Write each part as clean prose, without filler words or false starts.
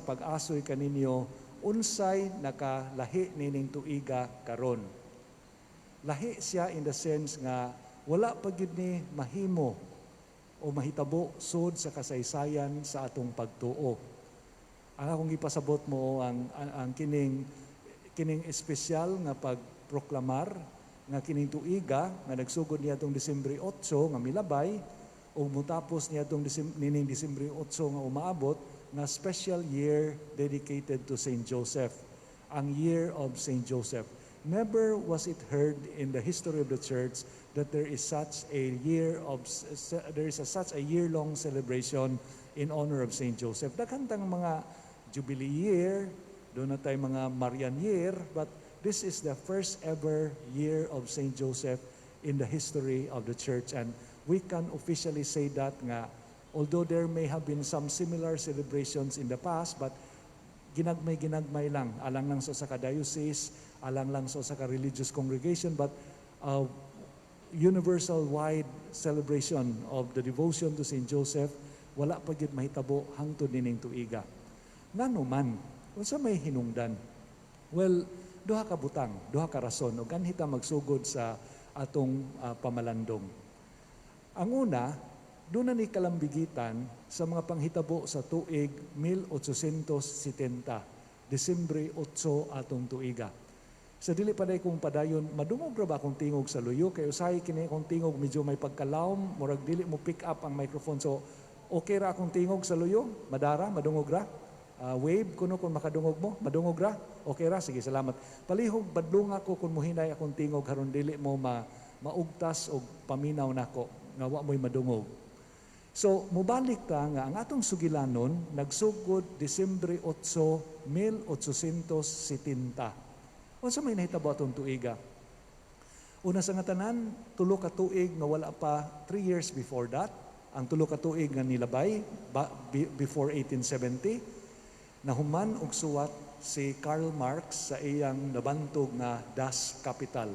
pag-asoy kaninyo unsay nakalahi nining tuiga karon. Lahi siya in the sense nga wala pa gyud ni mahimo o mahitabo sud sa kasaysayan sa atong pagtuo. Ang akong ipasabot mo ang kining espesyal nga pagproklamar nga kining tuiga nga nagsugod niya atong Disyembre 8 nga milabay o mutapos niya atong nining Disyembre 8 nga umaabot nga special year dedicated to Saint Joseph, ang Year of Saint Joseph. Never was it heard in the history of the church that there is such a year-long celebration in honor of Saint Joseph. Daghang mga Jubilee year, doon na tayo mga Marian year, but this is the first ever year of Saint Joseph in the history of the church, and we can officially say that nga although there may have been some similar celebrations in the past, but ginagmay lang, alang lang sa ka-diocese, alang lang sa ka-religious congregation, but universal wide celebration of the devotion to Saint Joseph, wala pa gyud mahitabo hangtod nining tuiga. Ngano man, unsa may hinungdan? Well, duha ka butang, duha ka rason, ug kanhita magsugod sa atong pamalandong. Ang una, doon na ni kalambigitan sa mga panghitabo sa tuig 1870, Disyembre 8 atong tuiga. Sa dili pa day kong padayon, madungog ra ba akong tingog sa luyo? Kaya usahay kini akong tingog, medyo may pagkalawom, murag dili mo pick up ang microphone. So, okay ra akong tingog sa luyo? Madara? Madungog ra? Wave kuno kung makadungog mo? Madungog ra? Okay ra? Sige, salamat. Palihog, badlong ako kung muhinay akong tingog, haron dili mo maugtas o paminaw nako nga wa mo'y madungog. So, mubalik ta nga ang atong sugilanon, nagsugod Disyembre 8, 1870. Unsa may nahitabo atong tuiga? Una sa nga tanan, tulo ka tuig nga wala pa 3 years before that. Ang tulo ka tuig nga nilabay, before 1870, nahuman og suwat si Karl Marx sa iyang nabantog nga Das Kapital.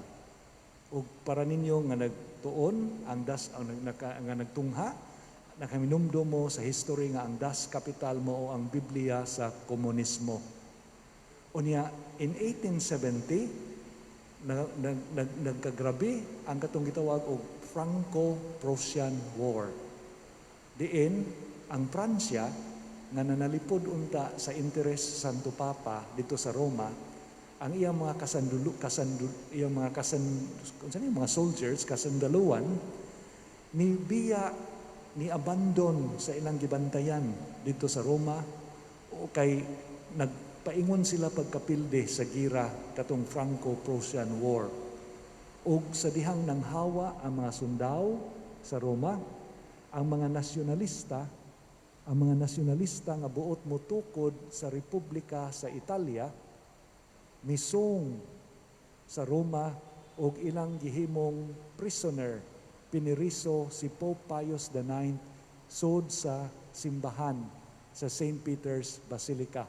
Ug para ninyo nga nagtuon, ang Das nga nagtungha, nakaminumdo mo sa history nga ang Das Kapital mo o ang Biblia sa komunismo. Unya, in 1870, nagkagrabe ang katong gitawag og Franco-Prussian War. Diin, ang Pransya, nga nanalipod unta sa interes sa Santo Papa dito sa Roma, ang iyang mga mga soldiers, kasandaluan, ni abandon sa ilang gibantayan dito sa Roma o kay nagpaingon sila pagkapilde sa gira katong Franco-Prussian War. Ug sa dihang nanghawa ang mga sundao sa Roma, ang mga nasyonalista nga buot motukod sa Republika sa Italia, misong sa Roma og ilang gihimong prisoner, piniriso si Pope Pius IX sud sa simbahan sa St. Peter's Basilica.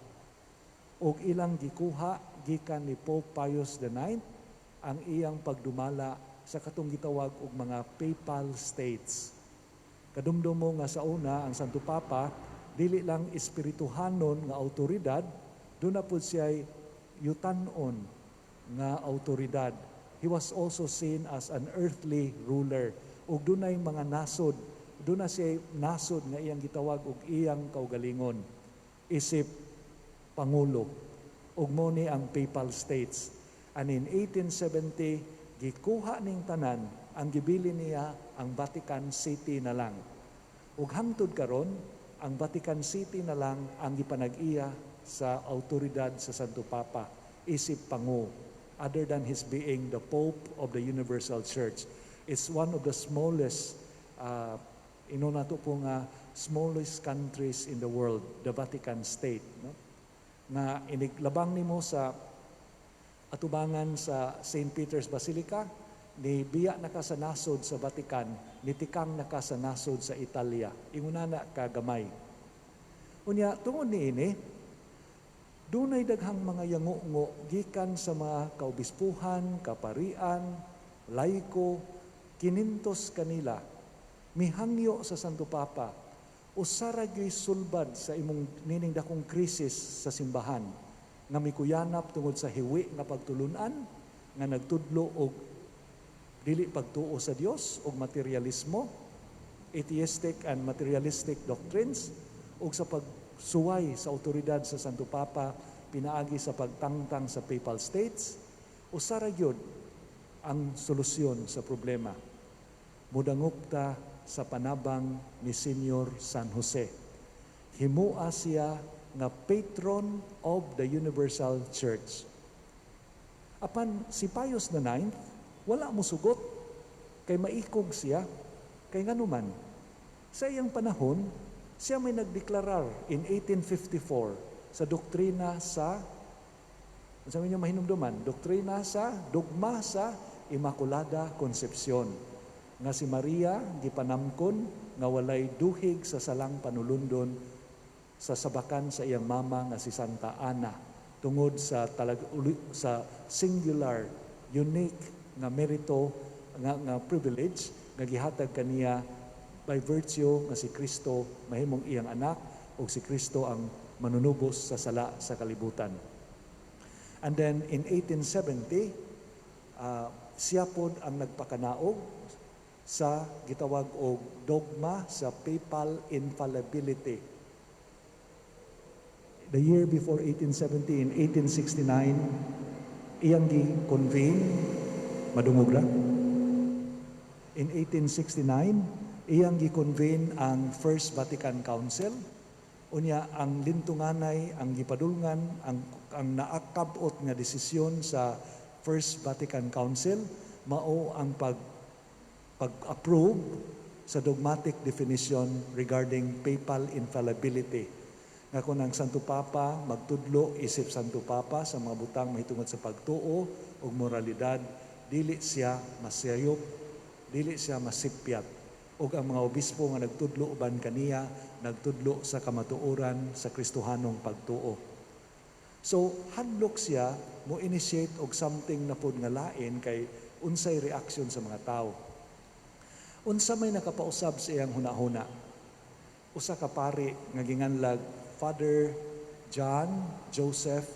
Og ilang gikuha gikan ni Pope Pius IX ang iyang pagdumala sa katong gitawag og mga papal states. Kadumdum mo nga sa una ang Santo Papa dili lang espirituhanon nga awtoridad, doon na po siya yutanon nga awtoridad. He was also seen as an earthly ruler. Ug dunay mga nasod, doon na siya nasod nga iyang gitawag og iyang kaugalingon, isip Pangulo. Ug mo ni ang Papal States. And in 1870, gikuha ning tanan, ang gibili niya ang Vatican City na lang. Ug hangtod karon, ang Vatican City na lang ang gipanag-iya sa autoridad sa Santo Papa, isip Pangu, other than his being the Pope of the Universal Church. It's one of the smallest, smallest countries in the world, the Vatican State. No? Na iniglabang nimo sa atubangan sa St. Peter's Basilica, ni biya na ka sa nasod sa Vatican, nitikang na ka sa nasod sa Italia. Inguna na kagamay. Unya, tungod ni ini, dunay daghang mga yango-ngo gikan sa mga kaobispuhan, kaparian, laiko, kinintos kanila, mihangyo sa Santo Papa, Usa ra gyud sulbad sa imong nining dakong krisis sa simbahan nga mikuyanap tungod sa hiwi nga pagtulunan nga nagtudlo og dili pagtuo sa Dios og materialismo, atheistic and materialistic doctrines, ug sa pagsuway sa awtoridad sa Santo Papa pinaagi sa pagtangtang sa Papal States. Usa ra gyud ang solusyon sa problema. Mudangop ta sa panabang ni Senyor San Jose. Himua siya nga patron of the Universal Church. Apan si Pius IX, wala mo sugot, kay maikog siya, kay nganuman. Sa iyang panahon, siya may nagdeklarar in 1854 sa doktrina sa, sabi niyo mahinumduman, doktrina sa, dogma sa Immaculada Concepcion, nga si Maria gipanamkon nga walay duhig sa salang panulundon sa sabakan sa iyang mama nga si Santa Ana tungod sa sa singular, unique nga merito nga privilege nga gihatag kaniya by virtue nga si Kristo mahimong iyang anak ug si Kristo ang manunubos sa sala sa kalibutan. And then in 1870, siya pod ang nagpakanaog sa gitawag og dogma sa papal infallibility. The year before 1870, in 1869, iyang gi-convene, madungog ra? In 1869, iyang gi-convene ang First Vatican Council. Unya, ang lintunganay, ang gipadulngan, ang naakabot nga desisyon sa First Vatican Council, mao ang pag-approve sa dogmatic definition regarding papal infallibility. Nga kung ang Santo Papa magtudlo isip Santo Papa sa mga butang mahitungod sa pagtuo o moralidad, dili siya masayop, dili siya masipyat. O ang mga obispo nga nagtudlo uban kaniya, nagtudlo sa kamatuoran sa Kristohanong pagtuo. So, hadlok siya mo initiate og something na pod nga lain kay unsay reaksyon sa mga tao. Unsa may nakapausab sa iyang hunahuna. Usa ka pari nga ginganlag Father John Joseph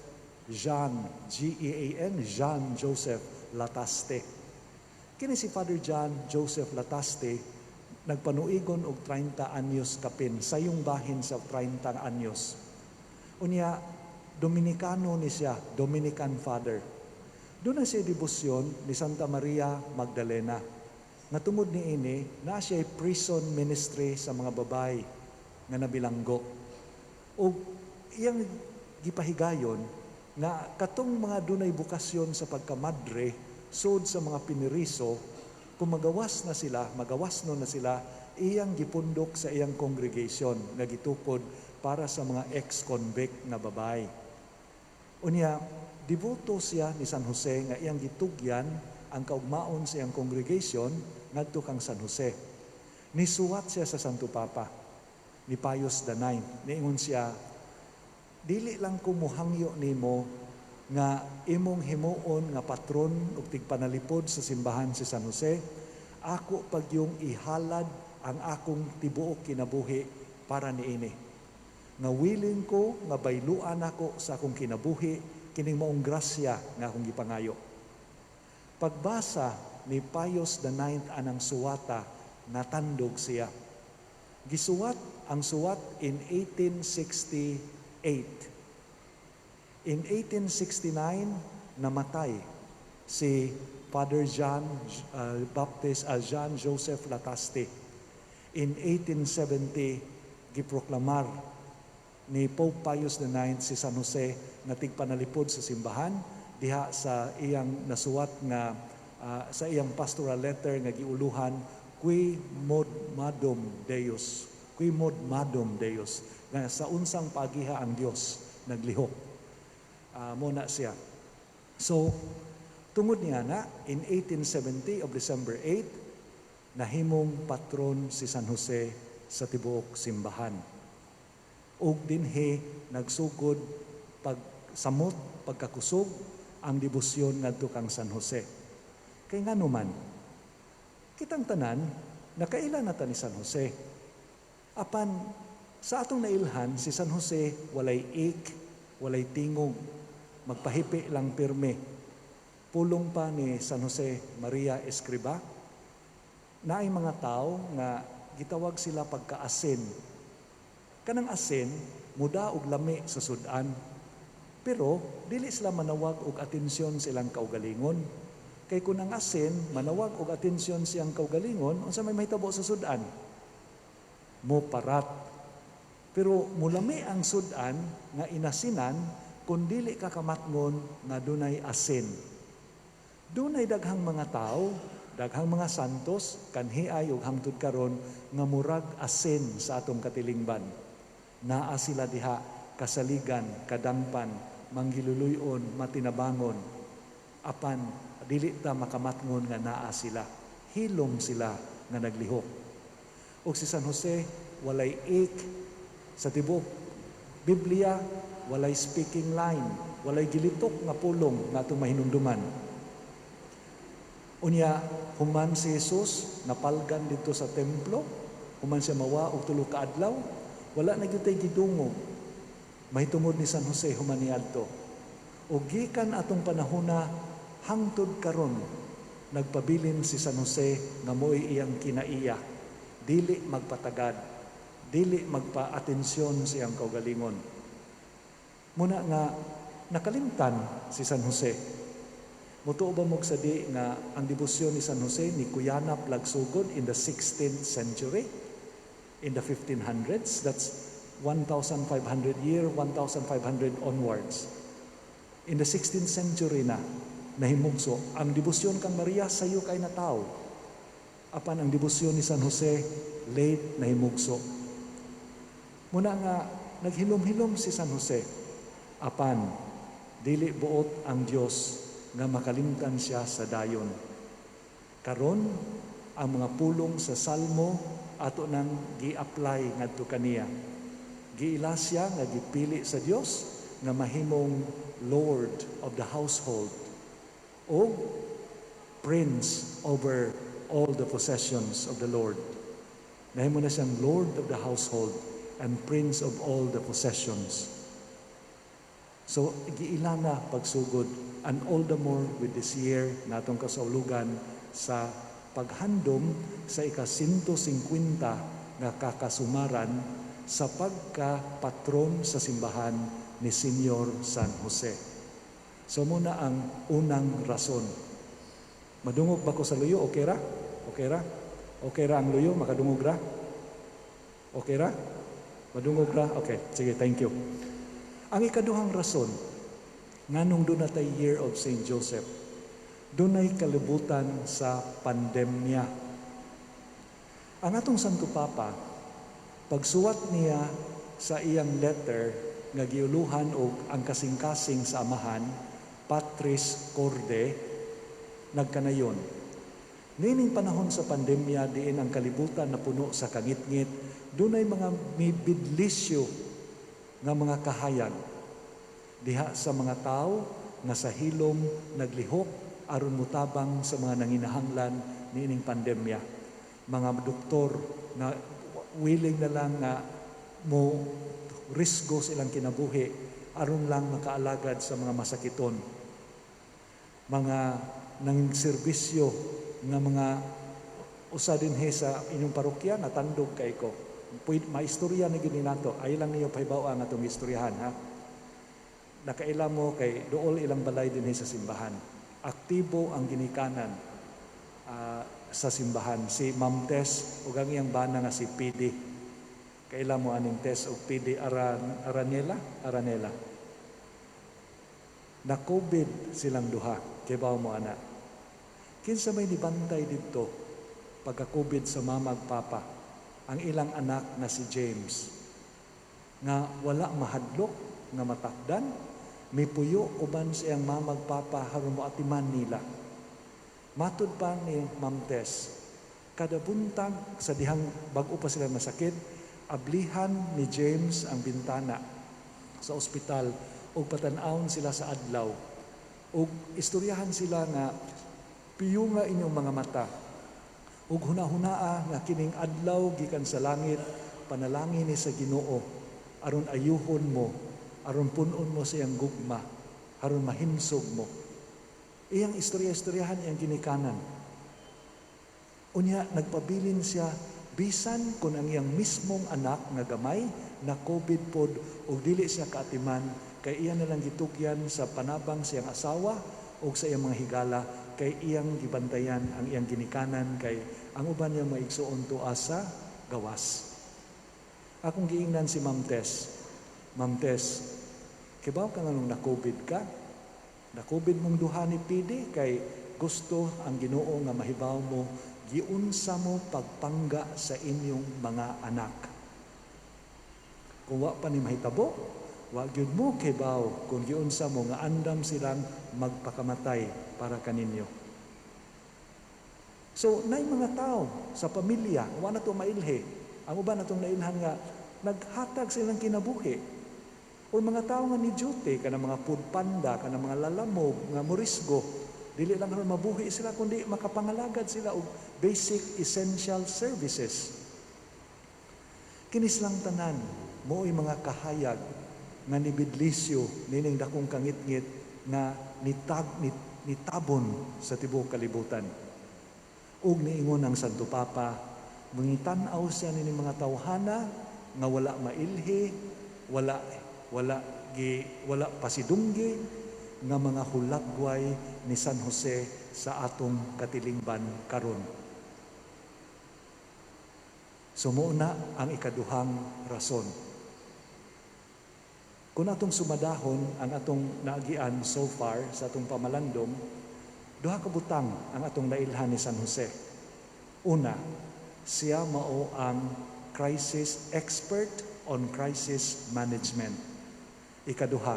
Jean, G-E-A-N, Jean Joseph Lataste. Kini si Father John Joseph Lataste nagpanuigon og 30 anyos kapin, sayong bahin sa 30 anyos. Unya, Dominikano ni siya, Dominican Father. Doon na siya debosyon ni Santa Maria Magdalena. Nga tungod ni ini, na siya prison ministry sa mga babae nga nabilanggo. O iyang gipahigayon na katong mga dunay bukasyon sa pagkamadre, sud sa mga piniriso, kung magawas na sila, iyang gipundok sa iyang congregation nga gitukod para sa mga ex-convict nga babae. Unya, devoto siya ni San Jose nga iyang gitugyan ang kaugmaon sa iyang congregation ngadto kang San Jose. Nisuwat siya sa Santo Papa ni Pius IX. Niingon siya, dili lang ko muhangyo nimo nga imong himuon nga patron ug tigpanalipod sa simbahan si San Jose, ako pagyong ihalad ang akong tibuok kinabuhi para niini. Nga willing ko nga bayluan ako sa akong kinabuhi kining maong grasya nga akong gipangayo. Pagbasa ni Pius IX anang suwata, natandog siya. Gisuwat ang suwat in 1868. In 1869, namatay si Father John Joseph Lataste. In 1870, giproklamar ni Pope Pius IX si San Jose na tigpanalipod sa simbahan diha sa iyang nasuwat nga sa iyang pastoral letter nga giuluhan, Qui mod madum Deus, Qui mod madum Deus, nga sa unsang pagiha ang Dios naglihok. Muna siya. So, tungod niya na, in 1870 of December 8, nahimong patron si San Jose sa tibuok simbahan. Ug dinhi nagsugod pagsamot, pagkakusog ang debosyon ngadto kang San Jose. Kay ngano man, kitang tanan nakailan nata ni San Jose. Apan sa atong nailhan, si San Jose walay ik, walay tingog, magpahipi lang pirme. Pulong pa ni San Jose Maria Escriba, naay mga tao nga gitawag sila pagka-asin. Kanang asin, muda og lami sa sudan. Pero dili sila manawag og atensyon silang kaugalingon. Kay kung ang asin manawag og atensyon siyang kaugalingon, unsa may mahitabo sa sudan? Mo parat. Pero mulami ang sudan nga inasinan kung dili ka kamatngon nga dunay asin. Dunay daghang mga tao, daghang mga santos, kanhiay ug hangtod karon nga murag asin sa atong katilingban. Naa sila diha kasaligan, kadangpan, manggiluluyon, matinabangon. Apan dili ta makamatngon nga naa sila. Hilom sila nga naglihok. O si San Jose walay ik sa tibok Biblia, walay speaking line, walay gilitok nga pulong nga atong mahinumduman. Unya, human si Jesus napalgan dito sa templo, human siya mawa og 3 ka adlaw, wala na gyud tay gidungog. Mahitungod ni San Jose human niadto. Og gikan atong panahona hangtod karon, nagpabilin si San Jose nga mo'y iyang kinaiya, dili magpatagad, dili magpa-atensyon siyang kaugalingon. Muna nga nakalimtan si San Jose. Mutuo ba mo sa di nga ang debosyon ni San Jose ni kuyanap lagsugod in the 16th century, in the 1500s, that's 1,500 year, 1,500 onwards. In the 16th century na nahimugso ang debosyon kang Maria sayo kay na tao. Apan ang debosyon ni San Jose late nahimugso. Muna nga naghilom-hilom si San Jose. Apan dili buot ang Dios nga makalimtan siya sa dayon. Karon ang mga pulong sa Salmo ato nang gi-apply ngadto kaniya. Giila siya nga gipili sa Dios nga mahimong Lord of the household o Prince over all the possessions of the Lord. Nahimo na siyang Lord of the household and Prince of all the possessions. So, giila na pagsugod, and all the more with this year natong kasaulugan sa paghandom sa ika-150 nga kakasumaran sa pagka-patron sa simbahan ni Senyor San Jose. So muna ang unang rason. Madungog ba ko sa luyo? Okay ra? Okay ra? Okay ra ang luyo? Makadungog ra? Okay ra? Madungog ra? Okay, sige, thank you. Ang ikaduhang rason, nganong doon natay Year of St. Joseph, doon ay kalibutan sa pandemya. Ang atong Santo Papa, pagsuwat niya sa iyang letter nga giuluhan og ang kasing-kasing sa amahan, Patris Corde, nagkanayon. Nining panahon sa pandemya, diin ang kalibutan na puno sa kangit-ngit, doon ay mga mibidlisyo nga mga kahayag. Diha sa mga tao nga sa hilom naglihok aron mutabang sa mga nanginahanglan niining pandemya. Mga doktor na willing na lang nga mo risgo silang kinabuhi aron lang makaalagad sa mga masakiton. Mga nang serbisyo nga mga usa dinhi sa inyong parokya natandog kay ko. Maistorya na gini nato. Ay lang niyo pahibaw ang atong istoryahan, ha? Nakaila mo kay dool ilang balay dinhi sa simbahan. Aktibo ang ginikanan sa simbahan. Si Ma'am Tess ug ang iyang bana nga si PD. Kaila mo aning Tess ug PD Aranela. Na COVID silang duha. Kay bawo mo ana. Kinsa may nibantay dito pagka-COVID sa mamag papa, ang ilang anak na si James, nga wala mahadlok, nga matakdan, may puyo uban siyang mamag papa haron mo atiman nila. Matud pa ni Ma'am Tess, kada buntag sa dihang bag-o pa sila masakit, ablihan ni James ang bintana sa ospital ug patan-awon sila sa adlaw. Ug istoryahan sila nga piyo nga inyong mga mata ug hunahunaa nga kining adlaw gikan sa langit panalangin ni sa Ginoo aron ayuhon mo, aron punon mo sa iyang gugma, aron mahinsog mo. Iyang istorya-istoryahan iyang ginikanan. Unya nagpabilin siya bisan kung ang iyang mismong anak nga gamay na COVID pod ug dili siya kaatiman kay iya nalang gitugyan sa panabang siyang asawa ug sa iyang mga higala kay iyang gibantayan ang iyang ginikanan kay ang uban niya maigsuon tuwa sa gawas. Akong giingnan si Ma'am Tess. Ma'am Tess, kibaw ka nga nung na-COVID ka? Na-COVID mong duha ni PD kay gusto ang Ginoo nga mahibaw mo giunsa mo pagpangga sa inyong mga anak. Kung wa pa ni mahitabo, wa gyud mo kibaw kung giunsa mo nga andam silang magpakamatay para kaninyo. So, nay mga tao sa pamilya, wa na to mailhe. Ang uban natong nailhan nga naghatag silang kinabuhi. O mga tao nga ni duty, kanang mga food panda, kanang mga lalamog, nga morisgo, dili lang karon mabuhi sila kundi makapangalagad sila og basic essential services. Kinis lang tanan mo'y mga kahayag nga nibidlisyo nining dakong kangit-ngit nga nitabon sa tibuok kalibutan. Ug niingon ang Santo Papa, mangitanaw siya nining mga tawhana nga wala mailhi, wala pasidunggi nga mga hulagway ni San Jose sa atong katilingban karon. Sumuna ang ikaduhang rason. Kung atong sumadahon ang atong naagian so far sa atong pamalandong, duha ka butang ang atong nailhan ni San Jose. Una, siya mao ang crisis expert on crisis management. Ikaduha,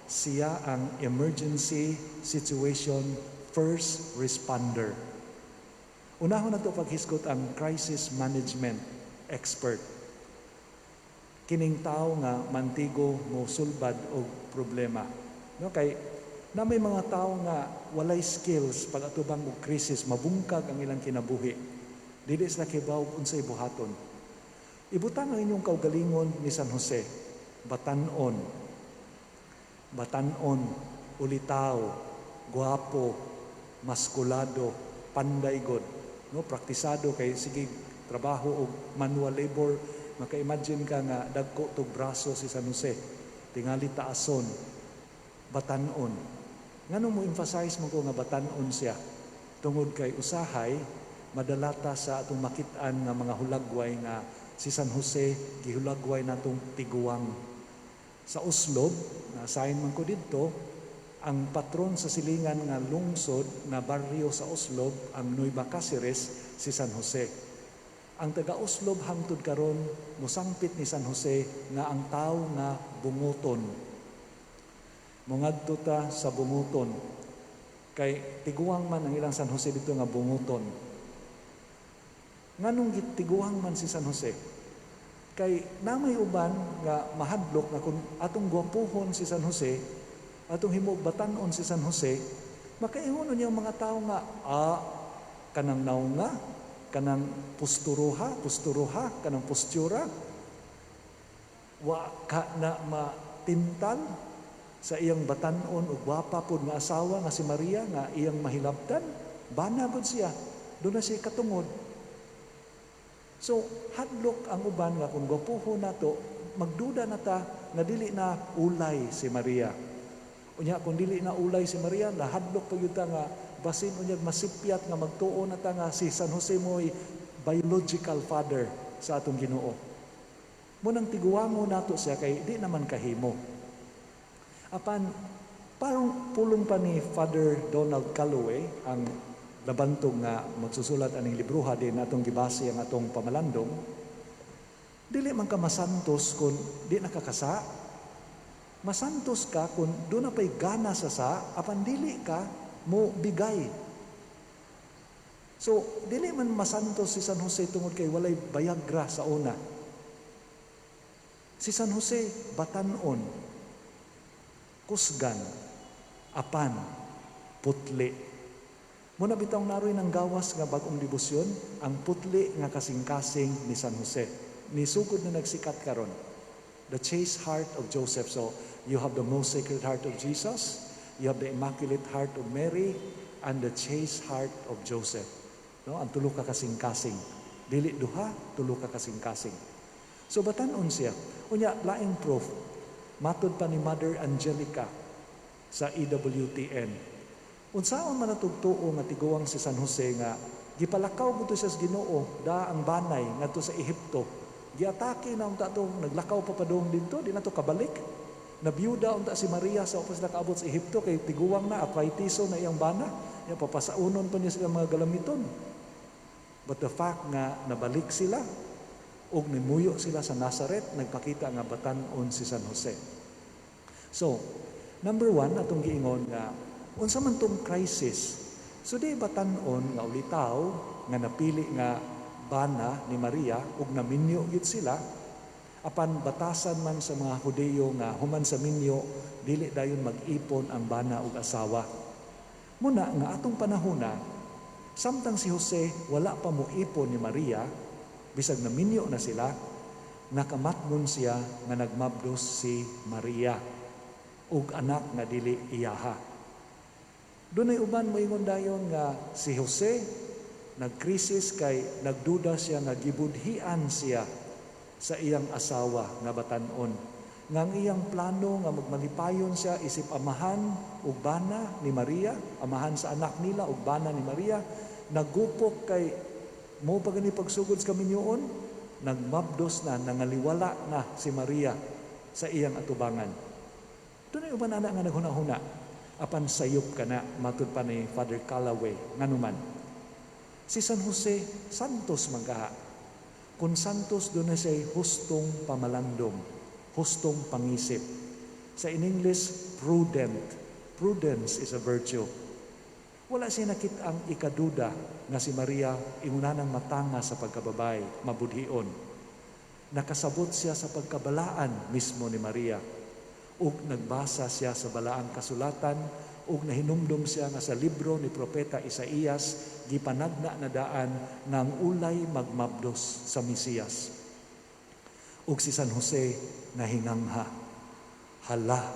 siya ang emergency situation first responder. Unahon na ito paghisgot ang crisis management expert. Kining tao nga mantigo mo sulbad og problema. No, kay na may mga tao nga walay skills pag atubang og krisis, mabungkag ang ilang kinabuhi. Dili sila kibaw unsay buhaton. Ibutang ang inyong kaugalingon ni San Jose, batanon, ulitaw, guwapo, maskulado, panday god, no, praktisado kay sige trabaho og manual labor, maka-imagine ka nga dagko tog braso si San Jose, tingali taason, batanon. Nganong mo emphasize mo ko nga batanon siya? Tungod kay usahay madalata sa atong makit-an nga mga hulagway nga si San Jose gihulagway natong tiguang. Sa Oslob, na-assign man ko dito, ang patron sa silingan nga lungsod na baryo sa Oslob, ang Nueva Cáceres, si San Jose. Ang taga-Oslob hangtod karon mosangpit ni San Jose nga ang tao nga bunguton. Mungadto ta sa bunguton. Kay tiguang man ang ilang San Jose dito nga bunguton. Nganong gitiguang man si San Jose? Kay namay uban nga mahadlok nga kung atong gwapuhon si San Jose, atong himog batanon si San Jose, makaingon niya mga tao nga, kanang naunga, kanang pusturuha, kanang postura, wa ka na matintal sa iyang batanon o gwapa pod nga asawa nga si Maria nga iyang mahilabtan, bana gud siya, doon na siya katungod. So, hadlok ang uban nga kung gwapuhon nato, magduda na ta nga dili na ulay si Maria. Unya kung dili na ulay si Maria, lahadlok pa yun ta nga basin unyag masipyat nga magtuo na ta nga si San Jose mo'y biological father sa atong Ginoo. Munang tiguango nato siya kay di naman kahimo. Apan, parang pulong pa ni Father Donald Calloway, ang labantog nga magsusulat aning libruha din atong gibase ang atong pamalandong, dili man ka masantos kung di nakakasa. Masantos ka kung doon na pa'y gana sa apan dili ka mo bigay. So, dili man masantos si San Jose tungod kay walay bayagra sa una. Si San Jose, batanon, kusgan, apan, putli. Muna bitang naroy ng gawas nga bagong debosyon, ang putli nga kasing-kasing ni San Jose. ni sugod na nagsikat karon. The chaste heart of Joseph. So, you have the most sacred heart of Jesus, you have the immaculate heart of Mary, and the chaste heart of Joseph. No, ang tulo ka kasing-kasing. Dili duha, tulo ka kasing-kasing. So batanon siya. Unya, laing proof. Matod pa ni Mother Angelica sa EWTN. Unsaon man natugtuo nga tiguang si San Jose nga gipalakaw buto siya sa Ginoo da ang banay ngadto sa Ehipto. Giatake na unta to, naglakaw pa padung dito, di na to kabalik. Nabiyuda unta si Maria sa opos nakaabot sa Ehipto kay tiguang na apaitiso na iyang bana. Ya papasaunon pa niya sila mga galamiton. But the fact nga nabalik sila ug nimuyo sila sa Nazareth, nagpakita nga batan-on si San Jose. So, number one, atong giingon nga, unsa man tong crisis, so di batan-on nga ulitaw, nga napili nga bana ni Maria, ug naminyo gid sila, apan batasan man sa mga Hudeyo nga human sa minyo, dili dayon mag-ipon ang bana ug asawa. Muna nga atong panahona, samtang si Jose wala pa mo ipon ni Maria, bisag na minyo na sila, nakamatgon siya nga nagmabdos si Maria ug anak nga dili iyaha. Dunay uban moingon dayon nga si Jose nagkrisis kay nagduda siya nga gibudhian siya sa iyang asawa nga batan-on. Nga ang iyang plano nga magmalipayon siya isip amahan ug bana ni Maria, amahan sa anak nila ug bana ni Maria, nagupok kay mo pa gani pagsugod sa kaminyoon, nagmabdos na, nangaliwala na si Maria sa iyang atubangan. Doon ay uban anak nga naghuna-huna, apan sayop ka na, matud pa ni Father Callaway, nganuman. Si San Jose, santos magkaha. Kung santos, doon na siya hustong pamalandong, hustong pangisip. Sa in English, prudent. Prudence is a virtue. Wala siya nakit ang ikaduda nga si Maria ingunanang matanga sa pagkababay, mabudhion. Nakasabot siya sa pagkabalaan mismo ni Maria. Ug nagbasa siya sa balaang kasulatan, ug nahinumdum siya nga sa libro ni Propeta Isaías, gipanagna na daan nga ang ulay magmabdos sa Mesiyas. Ug si San Jose nahinangha, hala,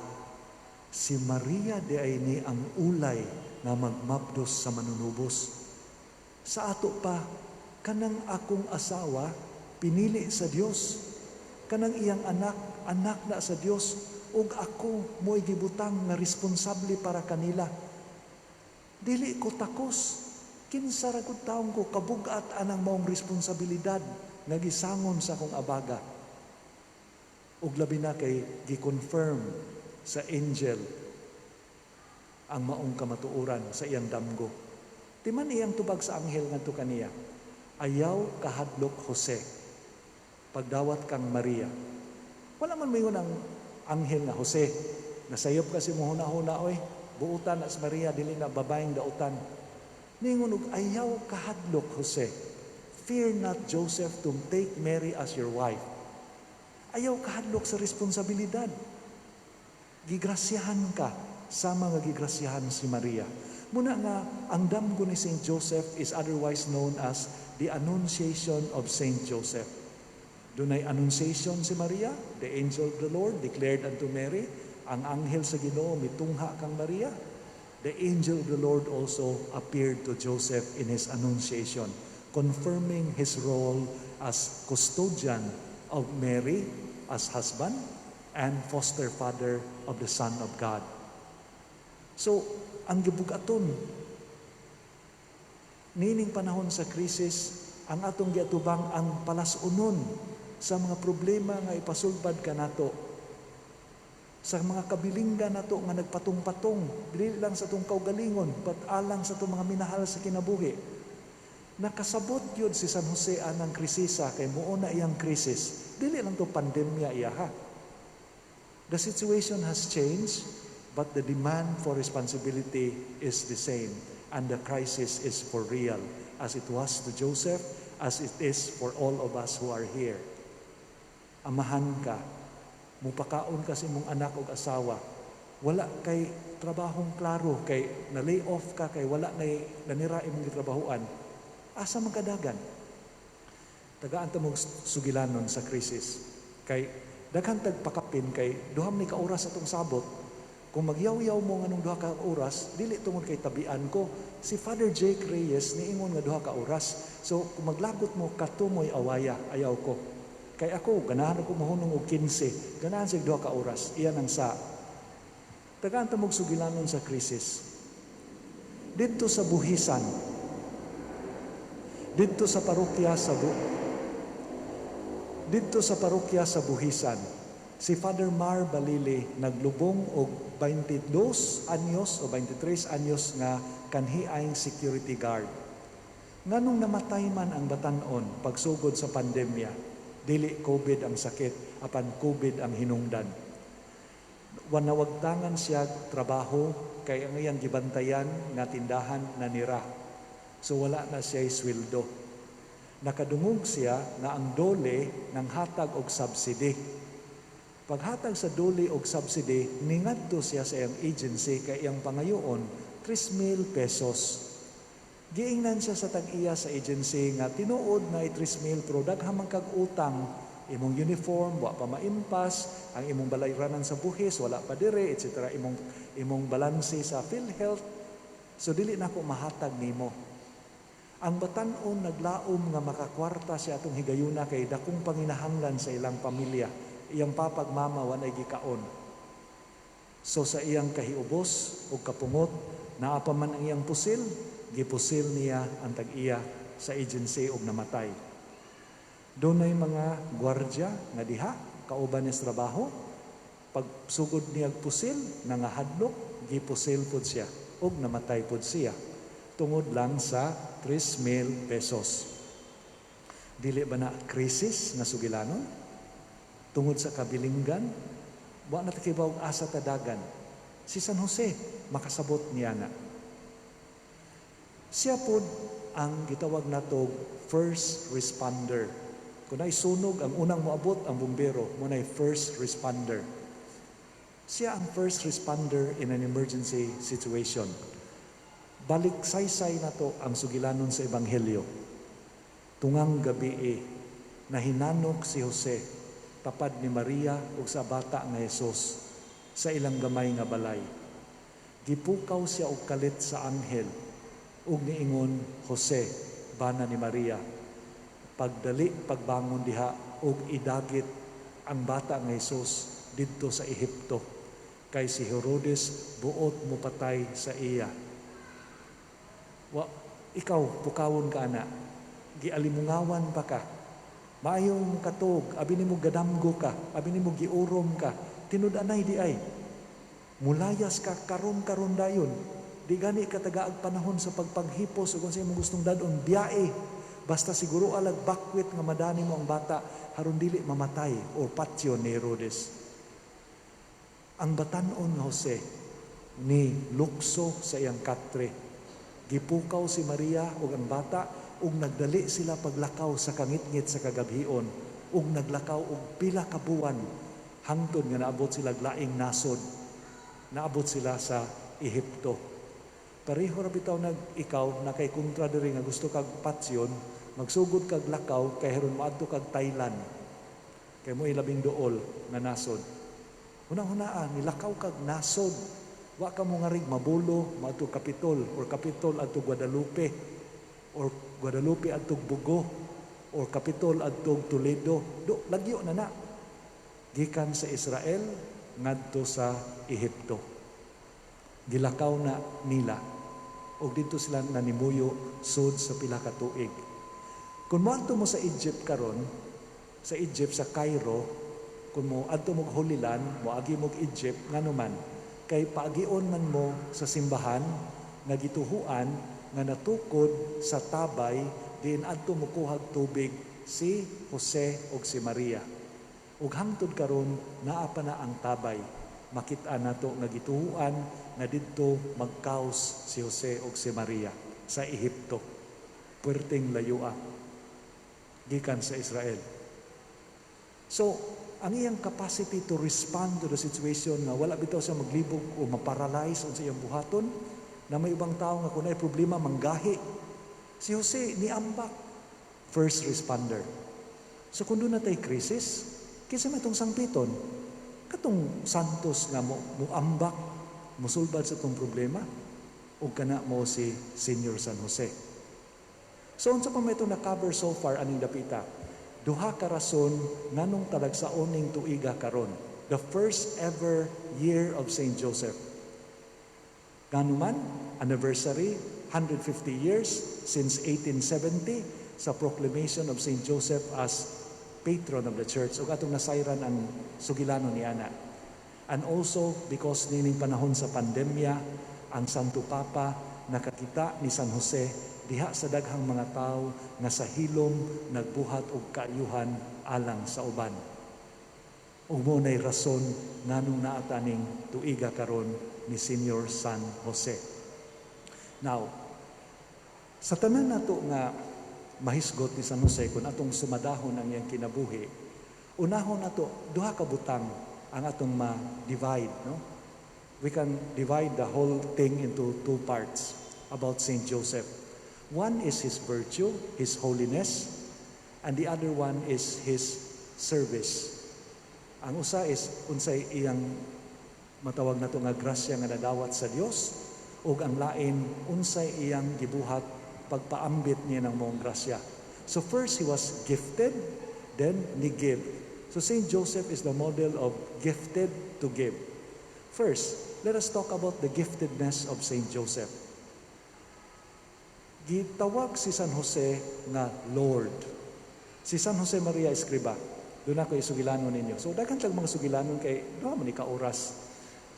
si Maria di ay ni ang ulay na magmabdos sa manunubos. Sa ato pa, kanang akong asawa, pinili sa Dios. Kanang iyang anak, anak na sa Dios. Ug ako mo'y gibutang na responsable para kanila. Dili ko takos. Kinsa ra gud taong ko kabugat anang maong responsabilidad nga gisangon sa akong abaga. Ug labi na kay gi-confirm sa angel ang maong kamatuoran sa iyang damgo. Timan iyang tubag sa anghel ngadto kaniya, ayaw kahadlok Jose, pagdawat kang Maria. Wala man mayon ang anghel nga Jose, nasayop kasi mo huna-huna, oy, buutan as Maria, dili na babaeng dautan. Ningon og ayaw kahadlok Jose, fear not Joseph to take Mary as your wife. Ayaw kahadlok sa responsibilidad. Gigrasyahan ka, sama nga gigrasyahan si Maria. Muna nga, ang damgo ni Saint Joseph is otherwise known as the Annunciation of Saint Joseph. Dunay annunciation si Maria, the angel of the Lord declared unto Mary, ang anghel sa Ginoo mitungha kang Maria. The angel of the Lord also appeared to Joseph in his annunciation, confirming his role as custodian of Mary as husband and foster father of the Son of God. So, ang gibugaton, nining panahon sa krisis, ang atong giatubang ang palasunon sa mga problema nga ipasulbad kanato, sa mga kabilinggan nato nga nagpatong-patong, dili lang sa itong kaugalingon, but alang sa itong mga minahal sa kinabuhi. Nakasabot yun si San Jose anang krisisa, kay muuna iyang krisis. Dili lang to pandemya iyaha. The situation has changed, but the demand for responsibility is the same, and the crisis is for real, as it was to Joseph, as it is for all of us who are here. Amahan ka, mupakaon kasi mong anak o asawa, wala kay trabahong klaro, kay na-lay off ka, kay wala na nanira imong gitrabahuan, asa magkadagan. tagaan ta mong sugilanon sa krisis. Kay daghan tagpakapin kay duha ni ka oras atong sabot. Kung magyaw-yaw mo nganong duha ka oras, dili tungod kay tabian ko. Si Father Jake Reyes niingon nga duha ka oras. So kung maglagot mo katumoy awaya, ayaw ko. Kay ako ganahan ko mahunong og 15, ganahan sig duha ka oras. Iyan ang sa tagaan ta mong sugilanon sa krisis. Dito sa buhisan, dito sa parokya sa Buhisan, si Father Mar Balili naglubong og 22 anyos o 23 anyos nga kanhiayng security guard. Nganong namatay man ang batan-on pagsugod sa pandemya, dili COVID ang sakit, apan COVID ang hinungdan. Wanawagtangan siya trabaho kay ang iyang gibantayan nga tindahan na nira. So wala na siya'y sweldo. Nakadungog siya na ang dole ng hatag og subsidy. Paghatag sa dole og subsidy, ningadto siya sa iyang agency kay iyang pangayoon 3,000 pesos. Giingnan siya sa tag-iya sa agency nga tinuod na 3,000 pero daghang kag utang, imong uniform wa pa maimpas, ang imong balayranan sa buhis wala pa dire, etc. imong balanse sa PhilHealth. So dili na ko mahatag nimo. Ang batan-on naglaom nga makakwarta siya atong higayuna kay dakong panginahanglan sa ilang pamilya. Iyang papag mama wanay gikaon. So sa iyang kahiubos o kapungot, naa pa man ang iyang pusil, gipusil niya ang tag-iya sa agency og namatay. Dunay mga gwardya nga diha, kauban niya sa trabaho, pag sugod niya pusil, nangahadlok, gipusil pud siya og namatay pud siya. Tungod lang sa 3,000 pesos. Dili ba na krisis na sugilanon? Tungod sa kabilinggan, wa na takibaw asa tadagan. Si San Jose, makasabot niya na. Siya po ang gitawag nato first responder. Kung ay sunog, ang unang moabot, ang bumbero, muna ay first responder. Siya ang first responder in an emergency situation. Balik saysay na to ang sugilanon sa Ebanghelyo. Tungang gabi nahinanok si Jose, tapad ni Maria ug sa bata nga Jesus sa ilang gamay nga balay. Gipukaw siya og kalit sa anghel ug niingon, Jose, bana ni Maria, pagbangon diha ug idagit ang bata nga Jesus didto sa Ehipto kay si Herodes buot mo patay sa iya. Ikaw, pukawon ka na, gialimungawan pa ka, maayong katog, abi ni mo gadamgo ka, abi ni mo giurom ka, tinud-anay di ay, mulayas ka karon dayon, di gani katagaag panahon sa pagpaghipos o kung sa imong gustong dadon, biyae, basta siguro alag bakwit nga madani mo ang bata, haron dili mamatay o patyo ni Herodes. Ang batan-on nga Jose, ni lukso sa iyang katre, gipukaw si Maria ug ang bata ug nagdali sila paglakaw sa kangitngit sa kagabhion ug naglakaw og pila ka buwan hangtod nga naabot sila laing nasod. Naabot sila sa Ehipto. Pareho ra bitaw ikaw na kay kontra diri nga gusto kag patsyon, magsugod kag lakaw kay haron moadto kag Thailand. Kay mo ilabing duol nga nasod. Hunang-hunaan nilakaw kag nasod. Wa ka mo nga rig mabulo, maadto Kapitol, or Kapitol adto Guadalupe, or Guadalupe adto Bugo, or Kapitol adto Toledo. Lagyo na. Gikan sa Israel, ngadto sa Ehipto. Gilakaw na nila. O dito sila nanimuyo sud sa pila ka tuig. Kung moadto mo sa Egypt karon, sa Egypt, sa Cairo, kung mo adto mo Holy Land, moagi mo Egypt, ngano man, kay paagion man mo sa simbahan nga gituhuan nga natukod sa tabay diin adto mokuhag tubig si Jose ug si Maria. Ug hangtod karon naa pa na ang tabay. Makita nato nga gituhuan nga didto magkaos si Jose ug si Maria sa Ehipto. Puerteng layua gikan sa Israel. So, ang iyang capacity to respond to the situation nga wala bitaw siya maglibog o maparalyze sa iyang buhaton na may ibang tao nga kung ay problema manggahi. Si Jose niambak, first responder. So kung doon natay krisis, kinsa matong sangpiton? Katong santos nga muambak, musulbad sa itong problema, o kana mo si Senior San Jose. So unsa pa may ito na-cover so far aning dapita? Duha ka rason nganong talagsaon ning tuiga karon. The first ever year of St. Joseph. Nganuman, anniversary, 150 years since 1870 sa proclamation of St. Joseph as patron of the church. O atong nasayran ang sugilano ni Ana. And also, because nining panahon sa pandemya, ang Santo Papa nakakita ni San Jose diha sa daghang mga tao nga sa hilom nagbuhat og kaayuhan alang sa uban. Ug mo nay rason nganong naataning tuiga karon ni Senior San Jose. Now, sa tanan nato nga mahisgot ni San Jose kung atong sumadahon ang iyang kinabuhi, unahon nato duha ka butang ang atong ma-divide, no? We can divide the whole thing into two parts about St. Joseph. One is his virtue, his holiness, and the other one is his service. Ang usa is unsay iyang matawag nato nga grasya nga nadawat sa Dios, ug ang lain unsay iyang gibuhat pagpaambit niya ng mong grasya. So first he was gifted, then ni give. So St. Joseph is the model of gifted to give. First, let us talk about the giftedness of St. Joseph. Gitawag si San Jose nga Lord. Si San Jose Maria Escriba, doon ako isugilanon ninyo. So daghan siyang mga sugilanon kay duha man ka oras.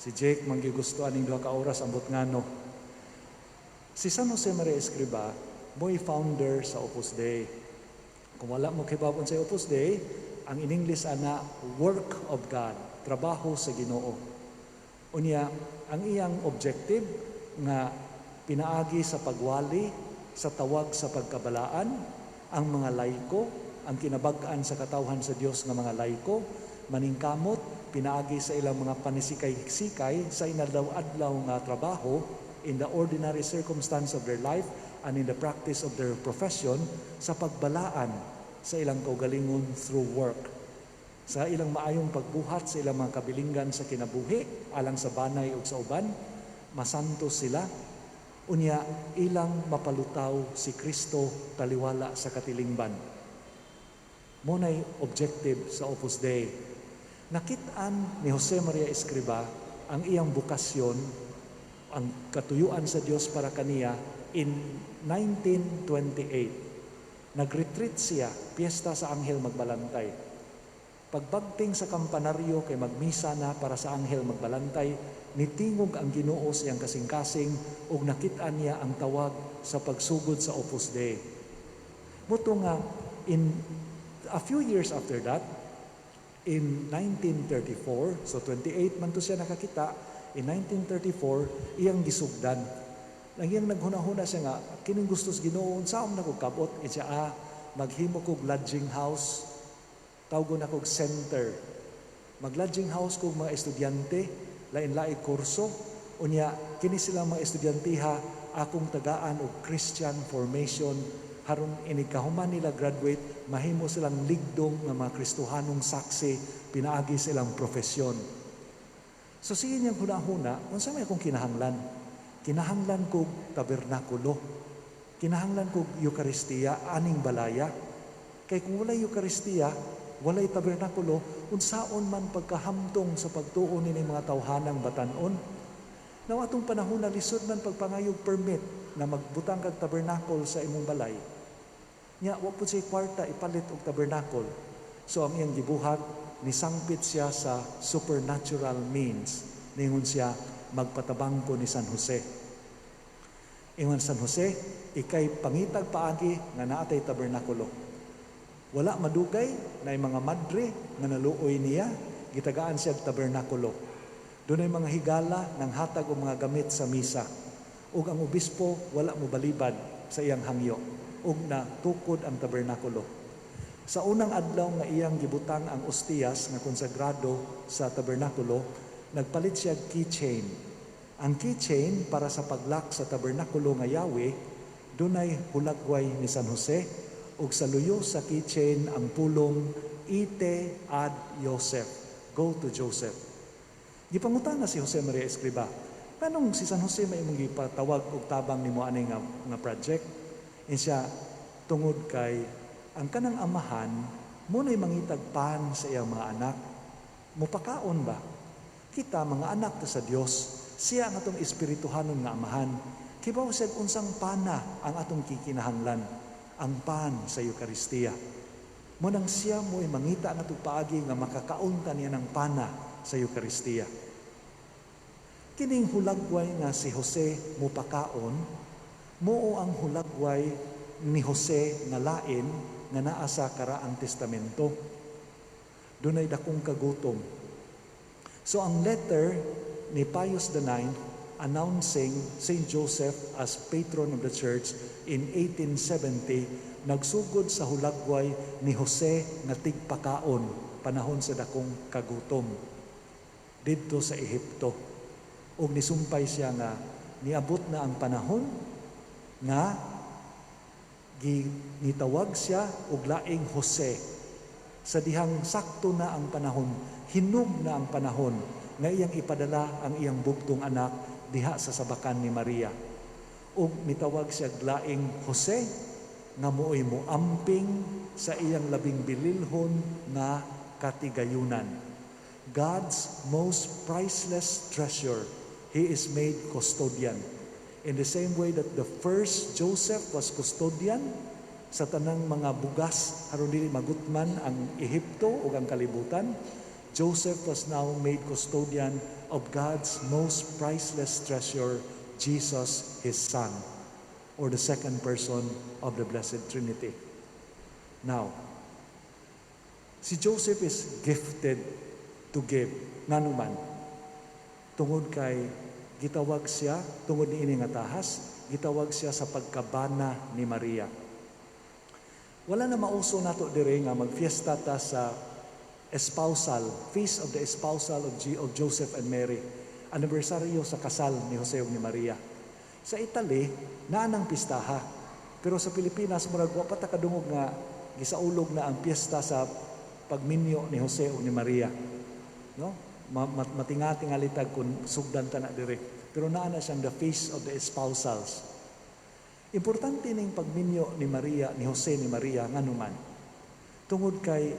Si Jake manggigusto aning duha ka oras ambot ngano. Si San Jose Maria Escriba mo'y founder sa Opus Dei. Kung wala mo kibabon sa Opus Dei, ang in English ana work of God, trabaho sa Ginoo. Unya, ang iyang objective nga pinaagi sa pagwali, sa tawag sa pagkabalaan, ang mga laiko, ang kinabag-an sa katawhan sa Dios nga mga laiko, maningkamot, pinaagi sa ilang mga panisikay-sikay sa inadlaw-adlaw nga trabaho in the ordinary circumstance of their life and in the practice of their profession sa pagbalaan sa ilang kaugalingon through work. Sa ilang maayong pagbuhat sa ilang mga kabilinggan sa kinabuhi, alang sa banay o sa uban, masanto sila. Unya, ilang mapalutaw si Kristo taliwala sa katilingban. Muna'y objective sa Opus Dei. Nakitaan ni Jose Maria Escriba ang iyang bukasyon, ang katuyuan sa Dios para kaniya in 1928. Nag-retreat siya, piyesta sa Anghel Magbalantay. Pagbagting sa kampanaryo kay magmisa na para sa Anghel Magbalantay, nitingog ang Ginoo siyang kasing-kasing ug nakitaan niya ang tawag sa pagsugod sa Opus Dei. Muto nga, in a few years after that, in 1934, so 28 man to siya nakakita, in 1934, iyang gisugdan. Iyang naghuna-huna siya nga, kining gustos Ginoo, saan na kong kabot, siya maghimo kog lodging house, tawgon na kog center. Mag-lodging house kog mga estudyante, lain-laing kurso, unya, kini silang mga estudyantiha, akong tagaan og Christian formation, haron inikahuman nila graduate, mahimo silang ligdong ng mga Kristohanong saksi, pinaagi silang profesyon. So sige niyang huna-huna, unsa may akong kinahanglan? Kinahanglan kog tabernakulo. Kinahanglan kog Eucharistia, aning balaya. Kay kung walay Eucharistia, walay tabernakulo, unsaon man pagkahamtong sa pagtuon ni mga tawhanang batanon. Now atong panahon na lisod man pagpangayog permit na magbutang kag tabernakol sa imong balay. Nya wa pud siya kwarta ipalit og tabernakol. So ang iyang gibuhat nisangpit siya sa supernatural means. Ningon siya magpatabangko ni San Jose. Ingon San Jose, ikay pangitag paagi nga naatay tabernakulo. Wala madugay na mga madre nga naluoy niya, gitagaan siya tabernakulo. Doon ay mga higala ng hatag o mga gamit sa misa. Ug ang obispo wala mo balibad sa iyang hangyo. Ug na tukod ang tabernakulo. Sa unang adlaw nga iyang gibutang ang ostiyas nga konsagrado sa tabernakulo, nagpalit siya keychain. Ang keychain para sa paglock sa tabernakulo nga Yahweh, dunay hulagway ni San Jose, ug ug sa luyo sa keychain ang pulong ite ad Joseph. Go to Joseph. Gipangutana si Jose Maria Escriba, kanong si San Jose may imong gipatawag og tabang nimo ani nga project? And siya tungod kay ang kanang amahan mo na'y mangitag pan sa iyang mga anak. Mupakaon ba? Kita mga anak ta sa Dios, siya ang atong espirituhanon nga amahan. Kibaw siya unsang pana ang atong kikinahanglan, ang pan sa Eucharistia. Munang siya mo'y mangita ang atong paagi nga makakaon ta niya ng pana sa Eucharistia. Kining hulagway nga si Jose mupakaon, mao ang hulagway ni Jose nga lain nga naa sa karaang testamento. Dunay dakong kagutom. So ang letter ni Pius IX announcing Saint Joseph as patron of the church in 1870 nagsugod sa hulagway ni Jose nga tigpakaon panahon sa dakong kagutom didto sa Ehipto. Ug nisumpay siya nga niabot na ang panahon nga nitawag siya og laing Jose. Sa dihang sakto na ang panahon, hinog na ang panahon nga iyang ipadala ang iyang bugtong anak diha sa sabakan ni Maria. Ug mitawag siya laing Jose nga mo'y moamping sa iyang labing bililhon nga katigayunan. God's most priceless treasure, He is made custodian. In the same way that the first Joseph was custodian sa tanang mga bugas aron dili magutman ang Ehipto ug ang kalibutan, Joseph was now made custodian of God's most priceless treasure, Jesus, His Son, or the second person of the Blessed Trinity. Now, si Joseph is gifted to give. Nganuman, tungod kay gitawag siya, tungod ni ini nga tahas, gitawag siya sa pagkabana ni Maria. Wala na mauso nato dire nga magfiesta ta sa espousal, feast of the espousal of Joseph and Mary, anibersaryo sa kasal ni Jose ug ni Maria. Sa Italy, naa nang pistaha. Pero sa Pilipinas, murag wa pa ta kadungog nga gisaulog na ang piyesta sa pagminyo ni Jose ug ni Maria. No? Matinga-tingalitag kung sugdan ta na dire. Pero naa na siyang the feast of the espousals. Importante ning pagminyo ni Maria, ni Jose ni Maria nganuman. Tungod kay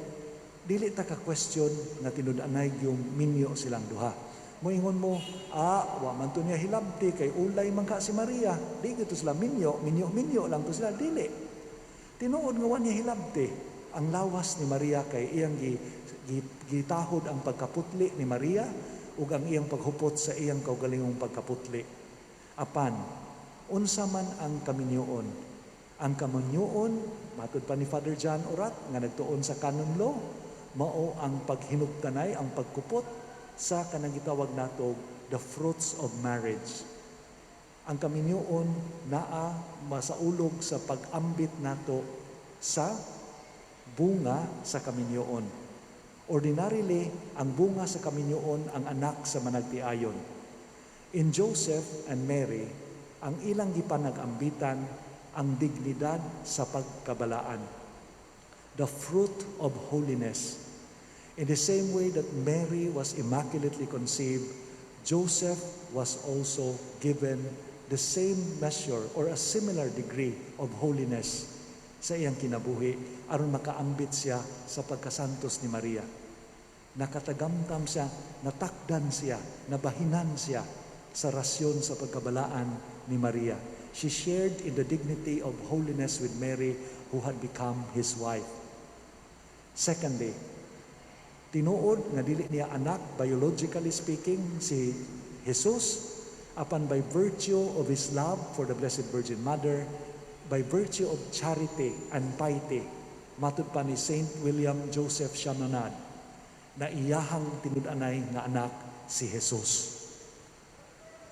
dili ta ka question nga tinud-anay yung minyo silang duha. Moingon mo, wa man to niya hilabti kay ulay man ka si Maria. Di gito sila minyo lang to sila dili. Tinuod nga wa niya hilabti ang lawas ni Maria kay iyang gitahod ang pagkaputli ni Maria ug ang iyang paghupot sa iyang kaugalingong pagkaputli. Apan unsa man ang kaminyoon? Ang kaminyoon, matud pa ni Father John Orat nga nagtuon sa canon law, mao ang paghinugtanay, ang pagkupot sa kanang gitawag nato the fruits of marriage. Ang kaminyoon naa masaulog sa pag-ambit nato sa bunga sa kaminyoon. Ordinarily, ang bunga sa kaminyoon ang anak sa managtiayon. In Joseph and Mary, ang ilang gipanag-ambitan ang dignidad sa pagkabalaan, the fruit of holiness. In the same way that Mary was immaculately conceived, Joseph was also given the same measure or a similar degree of holiness sa iyang kinabuhi aron makaambit siya sa pagkasantos ni Maria. Nakatagamtam siya, natakdan siya, nabahinan siya sa rasyon sa pagkabalaan ni Maria. She shared in the dignity of holiness with Mary who had become his wife. Secondly, tinuod nga dili niya anak, biologically speaking, si Jesus, apan by virtue of his love for the Blessed Virgin Mother, by virtue of charity and piety, matud pa ni Saint William Joseph Chaminade, na iyahang tinud-anay nga anak si Jesus.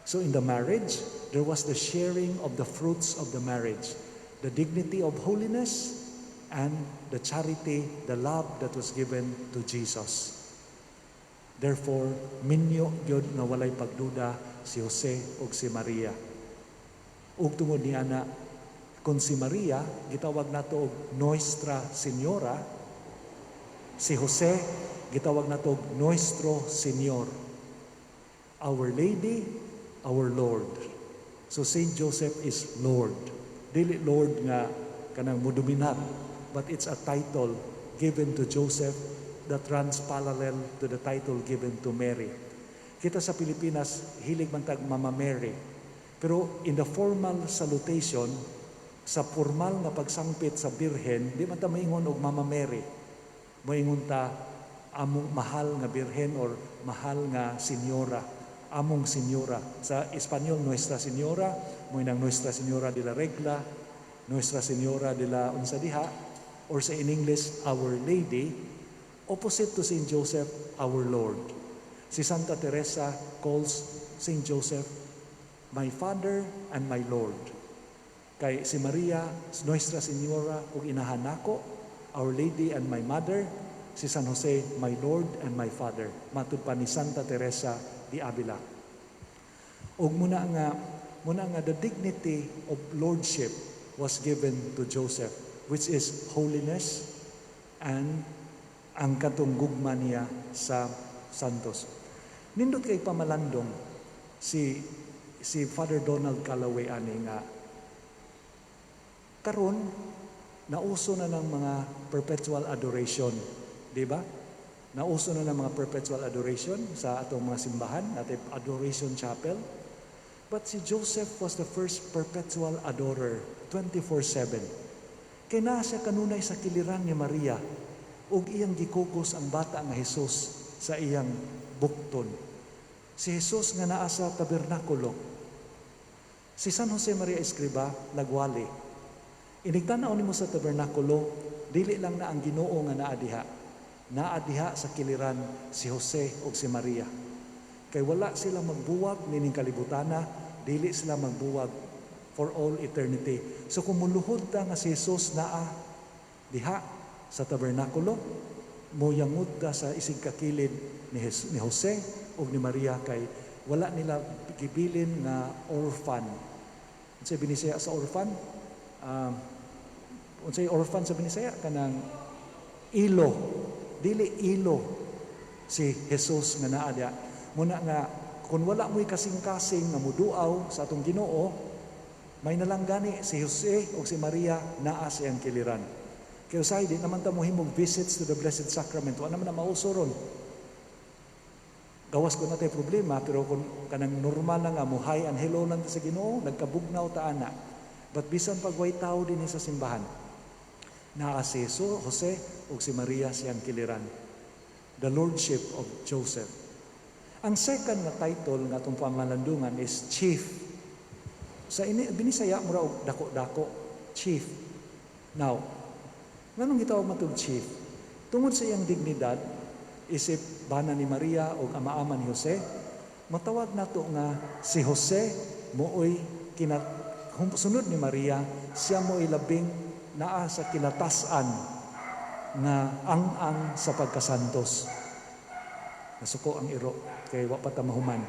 So in the marriage, there was the sharing of the fruits of the marriage, the dignity of holiness and the charity, the love that was given to Jesus. Therefore, minyo gyud nga walay pagduda si Jose ug si Maria. Ug tungod niana, Kung si Maria, gitawag nato og Nuestra Señora, si Jose, gitawag nato og Nuestro Señor. Our Lady, our Lord. So Saint Joseph is Lord. Dili Lord nga kanang mudominat, but it's a title given to Joseph that runs parallel to the title given to Mary. Kita sa Pilipinas, hilig man tag Mama Mary. Pero in the formal salutation, sa formal nga pagsangpit sa Birhen, di man ta maingon og Mama Mary. Maingon ta among mahal nga Birhen or mahal nga Senyora, among Senyora. Sa Espanyol, Nuestra Señora, mo nang Nuestra Señora de la Regla, Nuestra Señora de la unsa diha, or sa in English, Our Lady, opposite to Saint Joseph, our Lord. Si Santa Teresa calls Saint Joseph, my Father and my Lord. Kay si Maria, Nuestra Señora, ug inahan nako, Our Lady and my Mother. Si San Jose, my Lord and my Father. Matud pa ni Santa Teresa di Avila. Ug muna nga the dignity of lordship was given to Joseph, which is holiness and ang katunggugma niya sa santos. Nindot kay pamalandong si Father Donald Calloway ani nga karon nauso na ng mga perpetual adoration, di ba? Nauso na ng mga perpetual adoration sa atong mga simbahan, natin adoration chapel. But si Joseph was the first perpetual adorer, 24/7. Kay naa siya kanunay sa kiliran ni Maria, ug iyang gikugos ang bata nga Hesus sa iyang bukton. Si Jesus nga naa sa tabernakulo. Si San Jose Maria Escriba nagwali. Inigtanaw nimo sa tabernakulo, dili lang na ang Ginoo nga naa diha. Naa diha sa kiliran si Jose ug si Maria. Kay wala sila magbuwag nining kalibutana, dili sila magbuwag for all eternity. So kung muluhod ta nga si Jesus naa diha sa tabernakulo, moyangud ta sa isig kakilid ni Jose ug ni Maria, kay wala nila gibilin nga orphan. Unsay binisaya sa orphan? Unsay orphan sa binisaya? Kanang ilo. Dili ilo si Jesus nga naa diha. Muna nga kung wala mo'y kasing-kasing nga muduaw sa atong Ginoo, may nalanggani si Jose o si Maria naa sa iyang kiliran. Kaya usay, di naman ta mohimog visits to the Blessed Sacrament. Wala naman na mausuron. Gawas ko na tayo problema, pero kung kanang normal na nga, muhay ang hello lang sa Ginoo, nagkabugnaw ta ana. But bisan pagway tao din sa simbahan, naa si Jose o si Maria siyang kiliran. The Lordship of Joseph. Ang second nga title nga itong pamalandungan is Chief. Sa binisaya mo raw dako-dako, Chief. Now, nganong gitawag matug Chief? Tungod sa iyang dignidad, isip bana ni Maria o ama-ama ni Jose, matawag nato nga si Jose mooy sunod ni Maria, siya mooy labing naa sa kinatasan nga ang sa pagkasantos. Nasuko ang iro kay wa pa ta mahuman.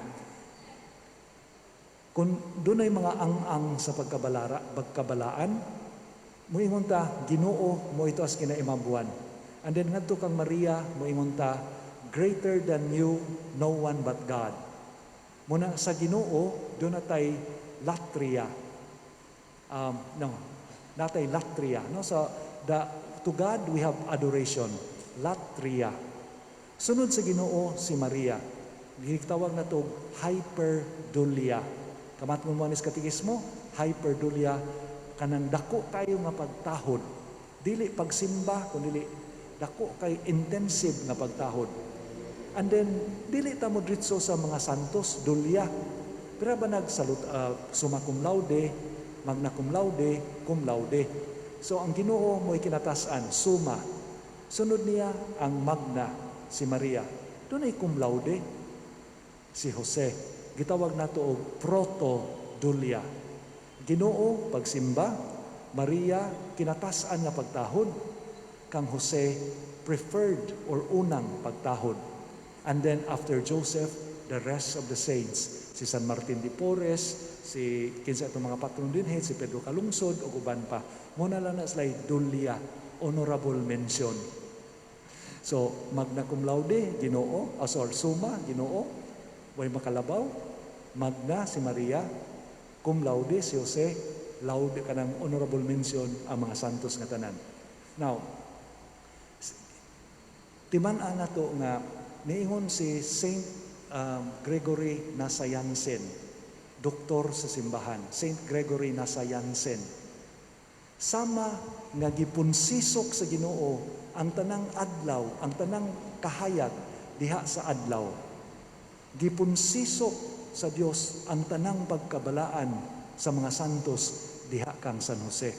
Kung dunay mga ang sa pagkabalaan, moingon ta Ginoo mo ito as kinaimabuan. And then ngadto kang Maria, moingon ta greater than you no one but God. Muna sa Ginoo do natay latria. Natay latria, no? So to God we have adoration, latria. Sunod sa Ginoo si Maria. Gitawag na to hyperdulia. Kamat mo manis katikismo, hyperdulia, kanang dako kayo nga pagtahod. Dili pagsimba, kundi dako kay intensive nga pagtahod. And then, dili ta mo dritso sa mga santos, dulya. Pero ba summa cum laude, magna cum laude. So, ang Ginoo mo'y kinatasan, summa. Sunod niya ang magna, si Maria. Doon ay cum laude, si Jose. Gitawag nato og proto-dulya. Ginoo, pagsimba. Maria, kinatasan nga pagtahod. Kang Jose, preferred or unang pagtahod. And then after Joseph, the rest of the saints. Si San Martin de Porres, si kinsa itong mga patron din, si Pedro Calungsod, o uban pa. Muna lang na sila dulia, honorable mention. So, magna cum laude, Ginoo, summa, Ginoo, way makalabaw, magna si Maria, cum laude si Jose, laude ka ng honorable mention ang mga santos nga tanan. Now, timan-an na to nga, niingon si Saint Gregory Nasayansen, doktor sa simbahan, Saint Gregory Nasayansen. Sama nga gipunsisok sa Ginoo ang tanang adlaw, ang tanang kahayag diha sa adlaw. Gipunsisok sa Dios ang tanang pagkabalaan sa mga santos diha kang San Jose.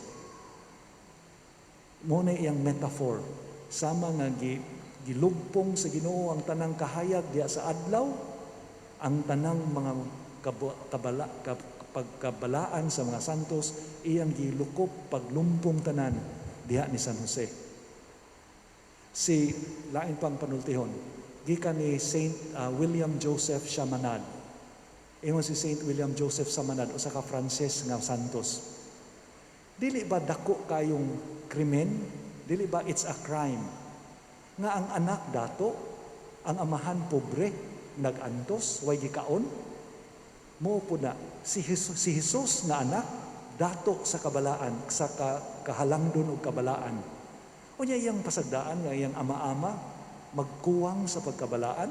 Muna iyang metaphor, sama nga gilugpong sa Ginoo ang tanang kahayag diha sa adlaw, ang tanang mga pagkabalaan sa mga santos, iyang gilukop paglumpong tanan diha ni San Jose. Si lain pang panultihon, gikan ni Saint William Joseph Chaminade. Ingon si Saint William Joseph Chaminade, usa ka Frances nga santos. Dili ba dako kayong krimen? Dili ba it's a crime nga ang anak dato, ang amahan pobre, nagantos, way gikaon? Mo po na, si Jesus na anak, dato sa kabalaan, sa kahalangdon o kabalaan. O niya iyang pasagdaan nga iyang ama-ama, magkuwang sa pagkabalaan,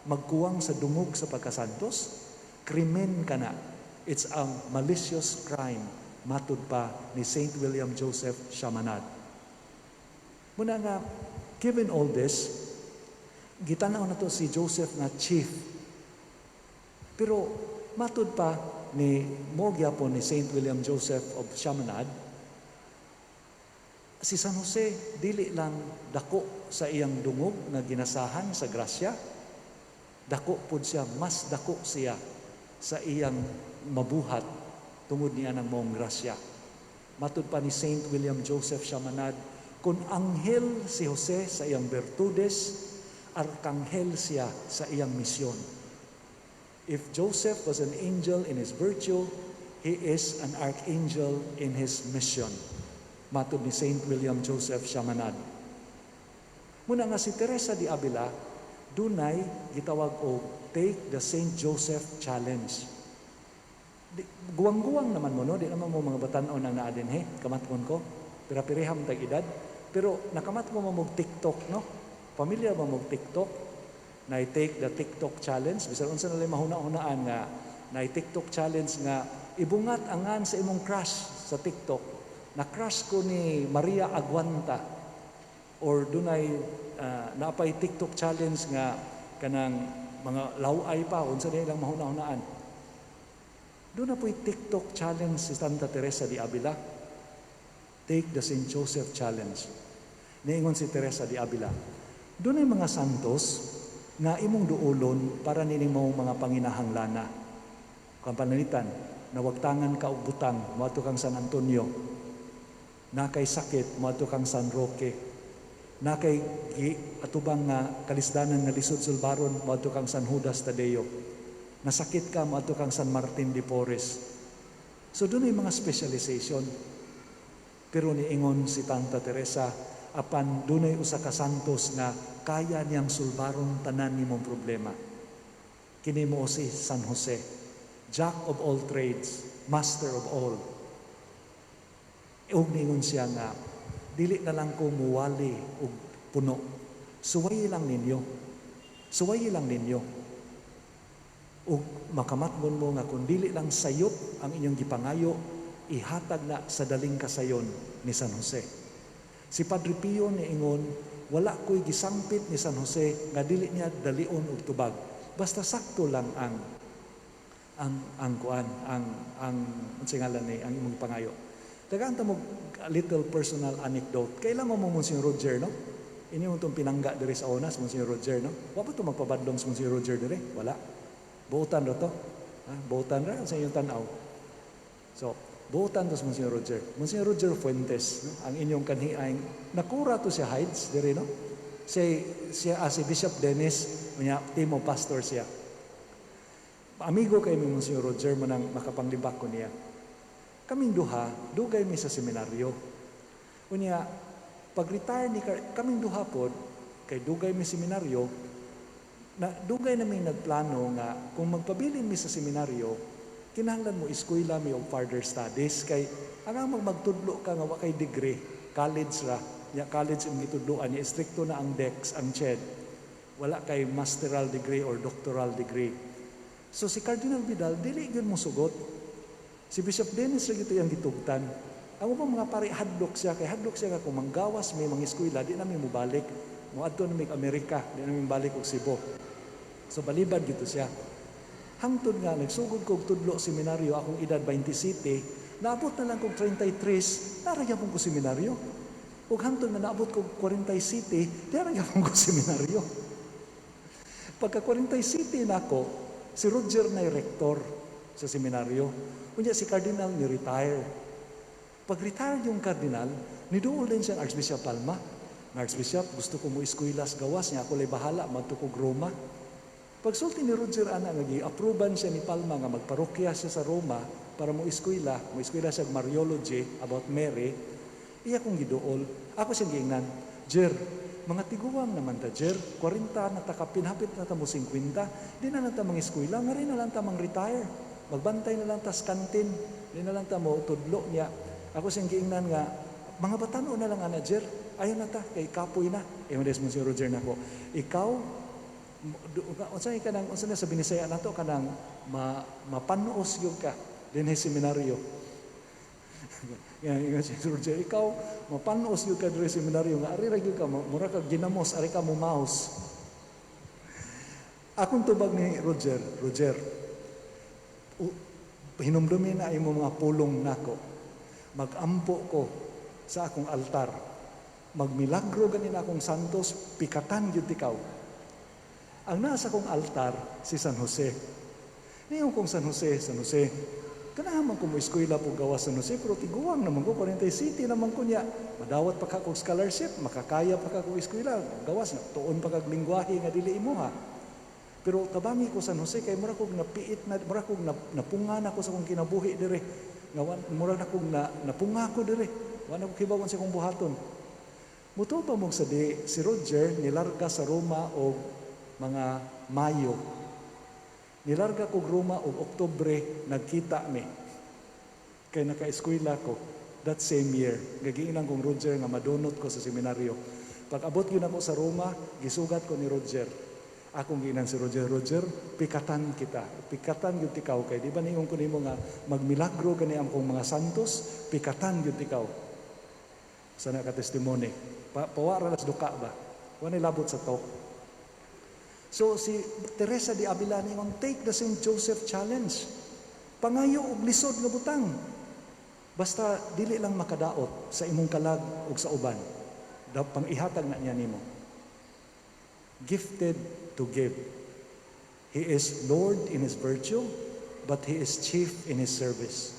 magkuwang sa dungog sa pagkasantos, krimen ka na. It's a malicious crime, matud pa ni Saint William Joseph Chaminade. Muna nga, given all this, gitanaw na to si Joseph na chief. Pero matud pa ni Mogyapon ni Saint William Joseph of Chaminade, si San Jose dili lang dako sa iyang dungog nga ginasahan sa grasya, dako pud siya, mas dako siya sa iyang mabuhat tungod niya ng maong grasya. Matud pa ni Saint William Joseph Chaminade, kung anghel si Jose sa iyang virtudes, arkanghel siya sa iyang misyon. If Joseph was an angel in his virtue, he is an archangel in his mission. Matud ni Saint William Joseph Chaminade. Muna nga si Teresa de Avila, dunay gitawag og Take the Saint Joseph Challenge. Guwang-guwang naman mo, no? Di naman mo mga batan-o nang naadin, kamatmon ko. Pira-piriham tag edad. Pero nakamat mo mag TikTok, no? Pamilyar mo mag TikTok? Na take the TikTok challenge. Bisan unsa na lang mahuna-hunaan nga na TikTok challenge nga ibungat angan sa imong crush sa TikTok. Na-crush ko ni Maria Aguanta, or dunay napay TikTok challenge nga kanang mga laway pa unsa nilang mahuna-hunaan. Doon na po'y TikTok challenge si Santa Teresa de Avila. Take the St. Joseph Challenge. Niingon si Teresa de Avila, doon ay mga santos nga imong duolon para nining mga panginahanglan. Kung panalitan, nawagtangan ka og butang, moadto kang San Antonio. Nakay sakit, moadto kang San Roque. Nakay atubang nga kalisdanan nga lisod sulbaron, moadto kang San Judas Tadeo. Nasakit ka, moadto kang San Martin de Porres. So doon ay mga specialization. Pero niingon si Tanta Teresa, apan doon ay usa ka santos nga kaya niyang sulbaron tanan nimong problema. Kini mo si San Jose, Jack of all trades, master of all. Ug niingon siya nga, dili na lang ko muwali og puno. Suwayi lang ninyo. Suwayi lang ninyo. Ug makamatmon mo nga kung dili lang sayop ang inyong gipangayo, ihatag na sa daling kasayon ni San Jose. Si Padre Pio niingon, wala ko'y gisampit ni San Jose nga dili niya dalion og tubag. Basta sakto lang ang singalan ni ang imong pangayo. Tagaan ta mo little personal anecdote. Kailan mo Monsignor Roger, no? Ini mo itong pinangga diri sa onas, Monsignor Roger, no? Wa pa ito magpabadlong sa Monsignor Roger diri? Wala. Buutan ro to. Buutan ra sa inyong tanaw. So, buutan to sa Monsignor Roger. Monsignor Roger Fuentes, no? Ang inyong kanhiay. Nakura to siya Heights diri, no? Si Bishop Dennis, timo pastor siya. Paamigo kay mi Monsignor Roger mo nang makapanglibak ko niya. Kaming duha, dugay mi sa seminaryo. Unya, pag-retire ni kaming duha pod, kay dugay mi seminaryo, na dugay na mi nagplano nga kung magpabilin mi sa seminaryo, kinahanglan mo eskwela mi og further studies kay ang magtudlo ka nga wa kay degree, college ra, ya college ang gitudloan niya stricto na ang DEX, ang CHED. Wala kay masteral degree or doctoral degree. So si Cardinal Vidal dili gyud mo sugot. Si Bishop Dennis ra gito yang gitugtan. Ang upang mga pare hadlok siya kay hadlok siya kung manggawas may mga eskwela di na mi mobalik. Moadto na mi Amerika, di na mi balik og Cebu. So balibad gito siya. Hangtod nga nagsugod kog tudlo seminaryo akong edad 27, naabot na lang kog 33, naragya pong ko seminaryo. Ug hangtod na naabot kog 47, naragya pong ko seminaryo. Pagka 47 na ako, si Roger na rektor sa seminaryo. Kunya si Cardinal ni retire. Pag-retire yung Cardinal, niduol din siya Archbishop Palma. Archbishop, gusto ko mo eskwela's gawas niya, ako lay bahala, magtukog Roma. Pagsulti ni Roger ana nga gi-approvean siya ni Palma nga magparokya siya sa Roma para mo eskwela siya Mariology about Mary. Iya kong giduol. Ako siyang giingnan, Jer, mga tiguang naman ta, Jer, 40 na takapin, hapit na ta mo 50, di na lang ta mga eskwela, nga rin na lang ta mang retire. Magbantay na lang ta sa kantin, di na lang ta mo tudlo niya. Ako siyang giingnan nga, mga batano na lang ana, Jer, ayaw na ta, kay kapoy na. Des mo si Roger na ko, ikaw, unsa na sa Binisaya nato kanang mapanos gyud ka dinhi seminaryo. Nga si Roger, ikaw mapanos gyud ka dinhi seminaryo nga ari ra gyud ka mura ka ginamos ari ka mo mouse. Akong tubag ni Roger, hinumdumi na imo mga pulong nako. Magampo ko sa akong altar. Magmilagro ganin akong santos, pikatan gyud ikaw. Ang nasa kong altar, si San Jose. Niyon kong San Jose, kanahaman ko mo eskwela po gawa San Jose, pero tiguang naman ko, 40 city naman ko niya. Madawat pa ka kong scholarship, makakaya pa ka kong eskwela, gawas na, tuon pa kag lingwahe nga dili mo ha. Pero tabangi ko San Jose, kay mura kong napiit na, mura kong napungan ako sa kong kinabuhi dire. Mura na kong napunga ko dire. Wala ko kibawan sa kong buhaton. Muto pa mong sadi, si Roger nilarga sa Roma o mga Mayo. Nilarga ko Roma o Oktubre, nagkita mi. Kaya naka-eskwela ko that same year. Gagiinan kong Roger nga madunot ko sa seminaryo. Pag abot yun ako sa Roma, gisugat ko ni Roger. Akong giinan si Roger, pikatan kita. Pikatan yun ikaw. Kaya di ba niyong ko nimo nga magmilagro gani ang kong mga santos, pikatan yun ikaw. Sana ka testimony. Pawara las duka ba? Wala labot sa talk. So si Teresa de Avila ningon, take the St. Joseph challenge. Pangayo og lisod nga butang. Basta dili lang makadaot sa imong kalag ug sa uban. Pang ihatag na niya nimo. Gifted to give. He is Lord in his virtue, but he is chief in his service.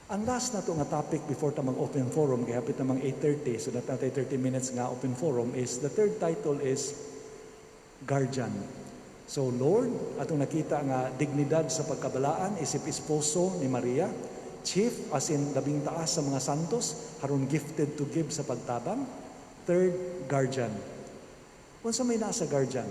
Ang last na to nga topic before ta mag-open forum, kaya hapit namang 8:30, so natay 30 minutes nga open forum, is the third title is Guardian. So Lord, atong nakita nga dignidad sa pagkabalaan, isip esposo ni Maria, chief as in labing taas sa mga santos, haron gifted to give sa pagtabang. Third, guardian. Kung sa may nasa guardian,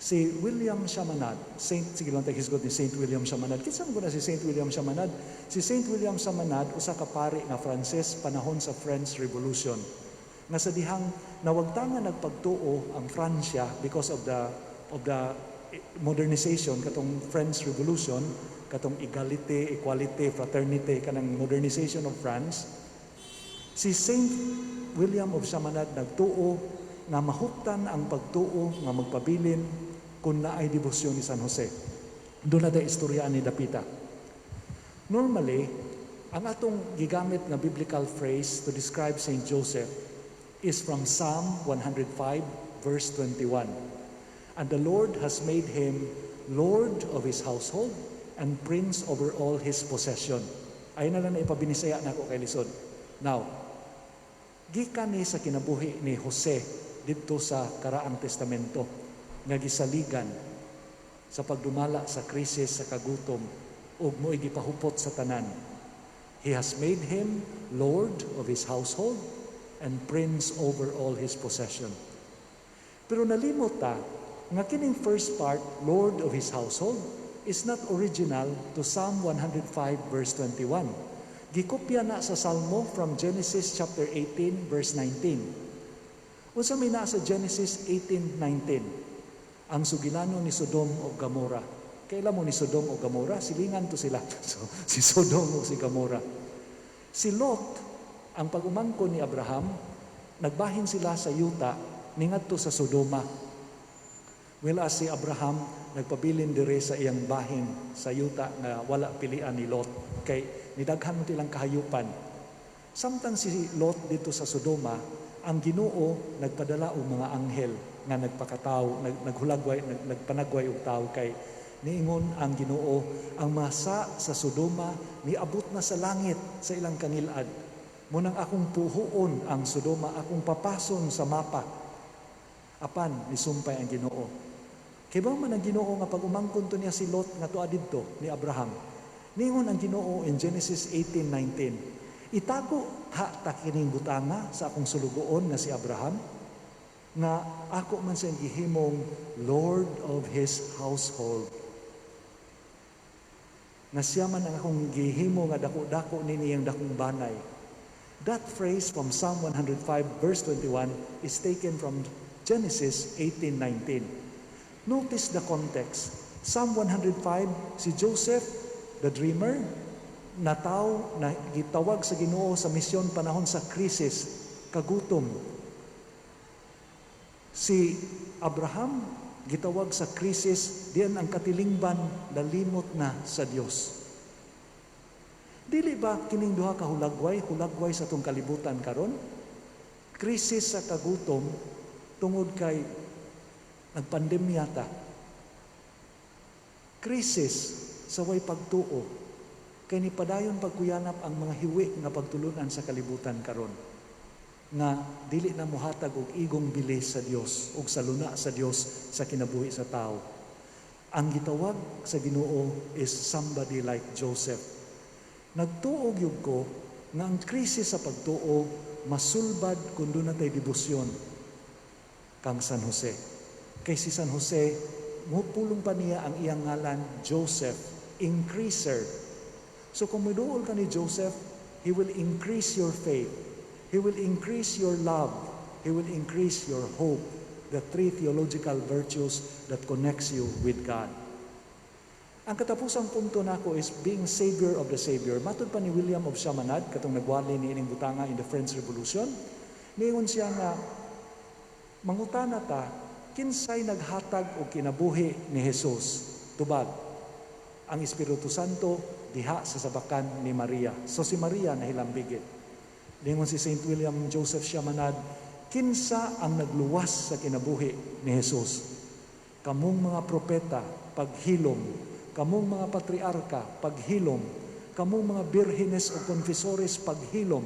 si William Chaminade, sige lang tayo hisgot ni Saint William Chaminade. Kitsa mo na si Saint William Chaminade? Si Saint William Chaminade, usa ka pari nga Frances panahon sa French Revolution. Nga sa dihang nawagtangan nagpagtuo ang Fransya because of the modernization katong French Revolution, katong equality, fraternity, kanang modernization of France. Si Saint William of Chaminade nagtuo nga mahuptan ang pagtuo nga magpabilin kung naay debosyon ni San Jose. Doon na tayo istorya ni Dapita. Normally, ang atong gigamit nga biblical phrase to describe Saint Joseph is from Psalm 105 verse 21. And the Lord has made him Lord of his household and prince over all his possession. Ayun na lang na ipabinisaya na ako kay Lisod. Now, gikan ni sa kinabuhi ni Jose dito sa Karaang Testamento nga gisaligan sa pagdumala sa krisis sa kagutom ug mo'y gipahupot sa tanan. He has made him Lord of his household and prince over all his possession. Pero nalimot ta nga kining first part, Lord of his household, is not original to Psalm 105 verse 21. Gikopya na sa Salmo from Genesis chapter 18 verse 19. Unsa may naa sa Genesis 18:19? Ang sugilano ni Sodom o Gomora. Kailan mo ni Sodom o Gomora? Silingan to sila. So, si Sodom o si Gomora. Si Lot, ang pag-umangko ni Abraham, nagbahin sila sa yuta, ningadto sa Sodoma. As si Abraham, nagpabilin dire sa iyang bahin sa yuta nga wala pilian ni Lot. Kay nidaghan mo tilang kahayupan. Samtang si Lot dito sa Sodoma, ang Ginoo nagpadala og mga anghel nga nagpakataw, nagpanagway og tawo kay niingon ang Ginoo, ang masa sa Sodoma niabot na sa langit sa ilang kangilad. Munang akong puhuon ang Sodoma, akong papason sa mapa. Apan nisumpay ang Ginoo. Kay ba man ang Ginoo nga pag umangkon to niya si Lot nga tuwa didto ni Abraham. Niingon ang Ginoo in Genesis 18:19. Itago ha ta kining butanga sa akong sulugoon nga si Abraham nga ako man siyang gihimong Lord of his household. Nga siya man ang akong gihimo nga dako-dako nini ang dakong banay. That phrase from Psalm 105 verse 21 is taken from Genesis 18:19. Notice the context. Psalm 105, si Joseph, the dreamer, nataw na gitawag sa Ginoo sa misyon panahon sa krisis, kagutom. Si Abraham gitawag sa krisis diyan ang katilingban nalimot na sa Dios. Dili ba kining duha ka hulagway sa tong kalibutan karon? Krisis sa kagutom tungod kay nagpandemya ta. Krisis sa way pagtuo kay ni padayon pagkuyanap ang mga hiwi nga pagtulunan sa kalibutan karon nga dili na mohatag og igong bilis sa Dios ug sa luna sa Dios sa kinabuhi sa tao. Ang gitawag sa Ginoo is somebody like Joseph. Nagtuog yug ko nga ang krisis sa pagtuo masulbad kun doon natay debosyon kang San Jose. Kay si San Jose, mupulong pa niya ang iyang ngalan, Joseph, increaser. So kung miduol ka ni Joseph, he will increase your faith. He will increase your love. He will increase your hope. The three theological virtues that connects you with God. Ang katapusang punto nako is being Savior of the Savior. Matod pa ni William of Chaminade, katong nagwali ni ining butanga in the French Revolution, niingon siya nga, mangutana ta, kinsay naghatag og kinabuhi ni Jesus? Tubag, ang Espiritu Santo diha sa sabakan ni Maria. So si Maria nahilambigit. Lingon si St. William Joseph Chaminade, kinsa ang nagluwas sa kinabuhi ni Jesus? Kamong mga propeta, paghilom. Kamong mga patriarka, paghilom. Kamong mga birhenes o konfesores, paghilom.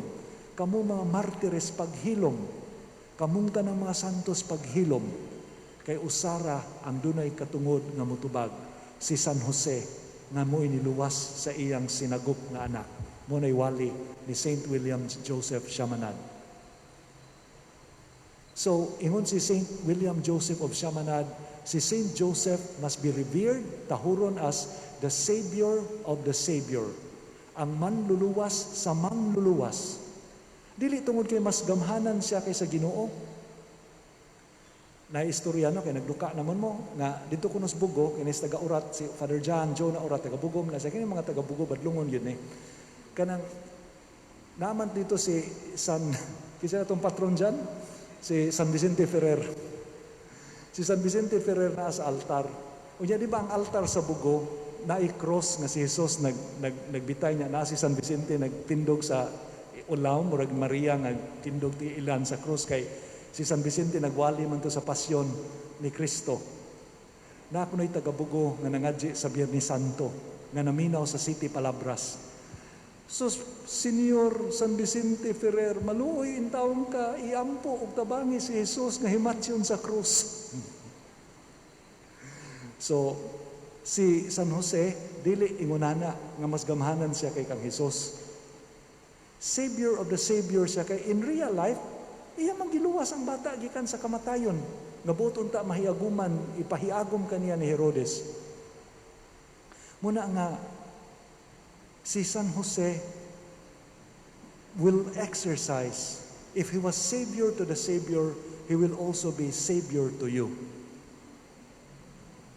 Kamong mga martires, paghilom. Kamong tanang mga santos, paghilom. Kay usara ang dunay katungod nga mutubag, si San Jose nga mo'y niluwas sa iyang sinagop nga anak. Muna'y wali ni St. William Joseph Chaminade. So, ingon si St. William Joseph of Chaminade, si St. Joseph must be revered, tahuron as the Savior of the Savior. Ang manluluwas sa manluluwas. Dili tungod kay mas gamhanan siya kaysa Ginoo. Naistorya no kay nagduka naman mo nga dito kuno sa Bugo kinis taga-urat si Father John Joe na urat taga-Bugo na sa kini mga taga-Bugo badlungon yun kanang naman dito si San kisa natong patron dyan si San Vicente Ferrer. Si San Vicente Ferrer na sa altar. Unya di ba ang altar sa Bugo na i-cross nga si Jesus nagbitay niya na si San Vicente nagtindog sa ulaw murag Maria nga tindog ti ilan sa cross kay si San Vicente nagwali man to sa pasyon ni Kristo. Na ako na'y taga-Bugo nga nangadji sa Biyernes Santo nga naminaw sa City Palabras. So, Senior San Vicente Ferrer, maluoy in taong ka, iampo og tabangi si Jesus nga himatsyon sa krus. So, Si San Jose, dili ingunana nga mas gamhanan siya kay kang Hesus. Savior of the Savior siya kay in real life, iya manggiluwas ang bata gikan sa kamatayon. Nga buton ta mahiaguman, ipahiagom kaniya ni Herodes. Muna nga, si San Jose will exercise. If he was Savior to the Savior, he will also be Savior to you.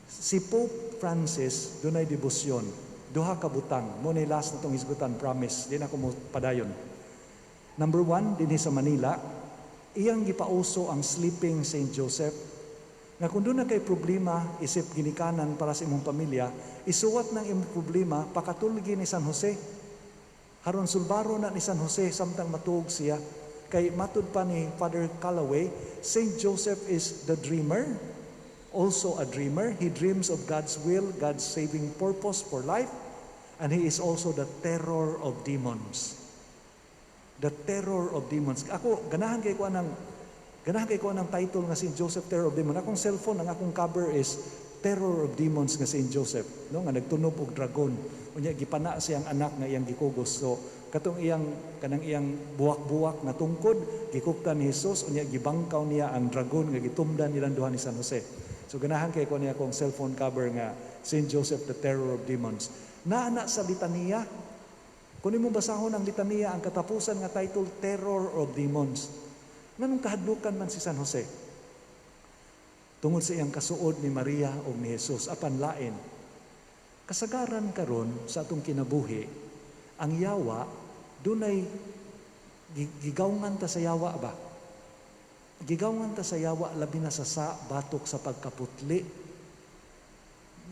Si Pope Francis, dunay debosyon, duha ka butang, mo ni last na itong hisgutan, promise, di na ko mo padayon. Number 1, dinhi sa Manila, iyang gipauso ang sleeping St. Joseph, nga kung doon na kay problema, isip ginikanan para sa imong pamilya, isuwat ng imong problema, pakatulgi ni San Jose. Haron sulbaro na ni San Jose, samtang matuog siya. Kay matud pa ni Father Callaway, St. Joseph is the dreamer, also a dreamer. He dreams of God's will, God's saving purpose for life, and he is also the terror of demons. The terror of demons. Ako, ganahan kay ko ng title nga St. Joseph, Terror of Demons. Akong cellphone, ang akong cover is Terror of Demons nga St. Joseph. No? Nga nagtunog og dragon. Unya, gipana siyang anak nga iyang gikugos. So, kanang iyang buwak-buwak na tungkod, gikuptan ni Jesus, unya, gibangkaw niya ang dragon nga gitumdan nilang duha ni San Jose. So, ganahan kay ko niya akong cellphone cover nga St. Joseph, the Terror of Demons. Naana sa litania, kung mo basahon ang litania, ang katapusan nga title, Terror of Demons. Nganong kahadlukan man si San Jose? Tungod sa iyang kasuod ni Maria o ni Jesus, apan lain. Kasagaran karon sa atong kinabuhi, ang yawa, dunay gigawngan ta sa yawa ba? Gigawngan ta sa yawa, labi na sa batok sa pagkaputli.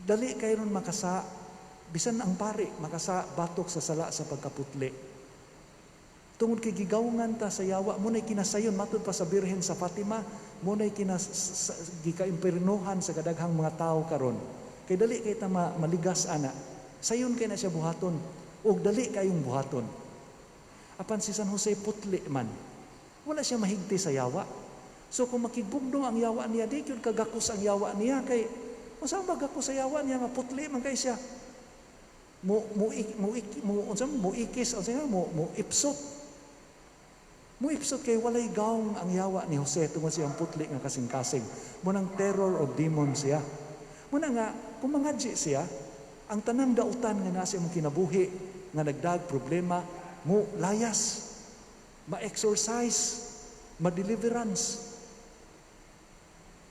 Dali kayo ron makasa, bisan ang pari, makasa batok sa sala sa pagkaputli. Tungod kay gigawngan ta sa yawa, muna'y kinasayon, matud pa sa Birhen sa Fatima, muna'y gikaimpernuhan sa kadaghang mga tao karon. Kay dali kay ta maligas ana. Sayon kay na siya buhaton, o dali kayong buhaton. Apan si San Jose putli man, wala siya mahigti sa yawa. So kung makigbugno ang yawa niya, di yun kagakos ang yawa niya, kay masang magakos sa yawa niya, maputli man kay siya. Mo ipsot kay walay gawng ang yawa ni Jose tungod siyang putli nga kasing-kasing. Munang terror of demons siya. Muna nga, kung mangadji siya, ang tanang dautan nga nasa imong kinabuhi, nga nagdag problema, mo layas, ma-exorcise, ma-deliverance.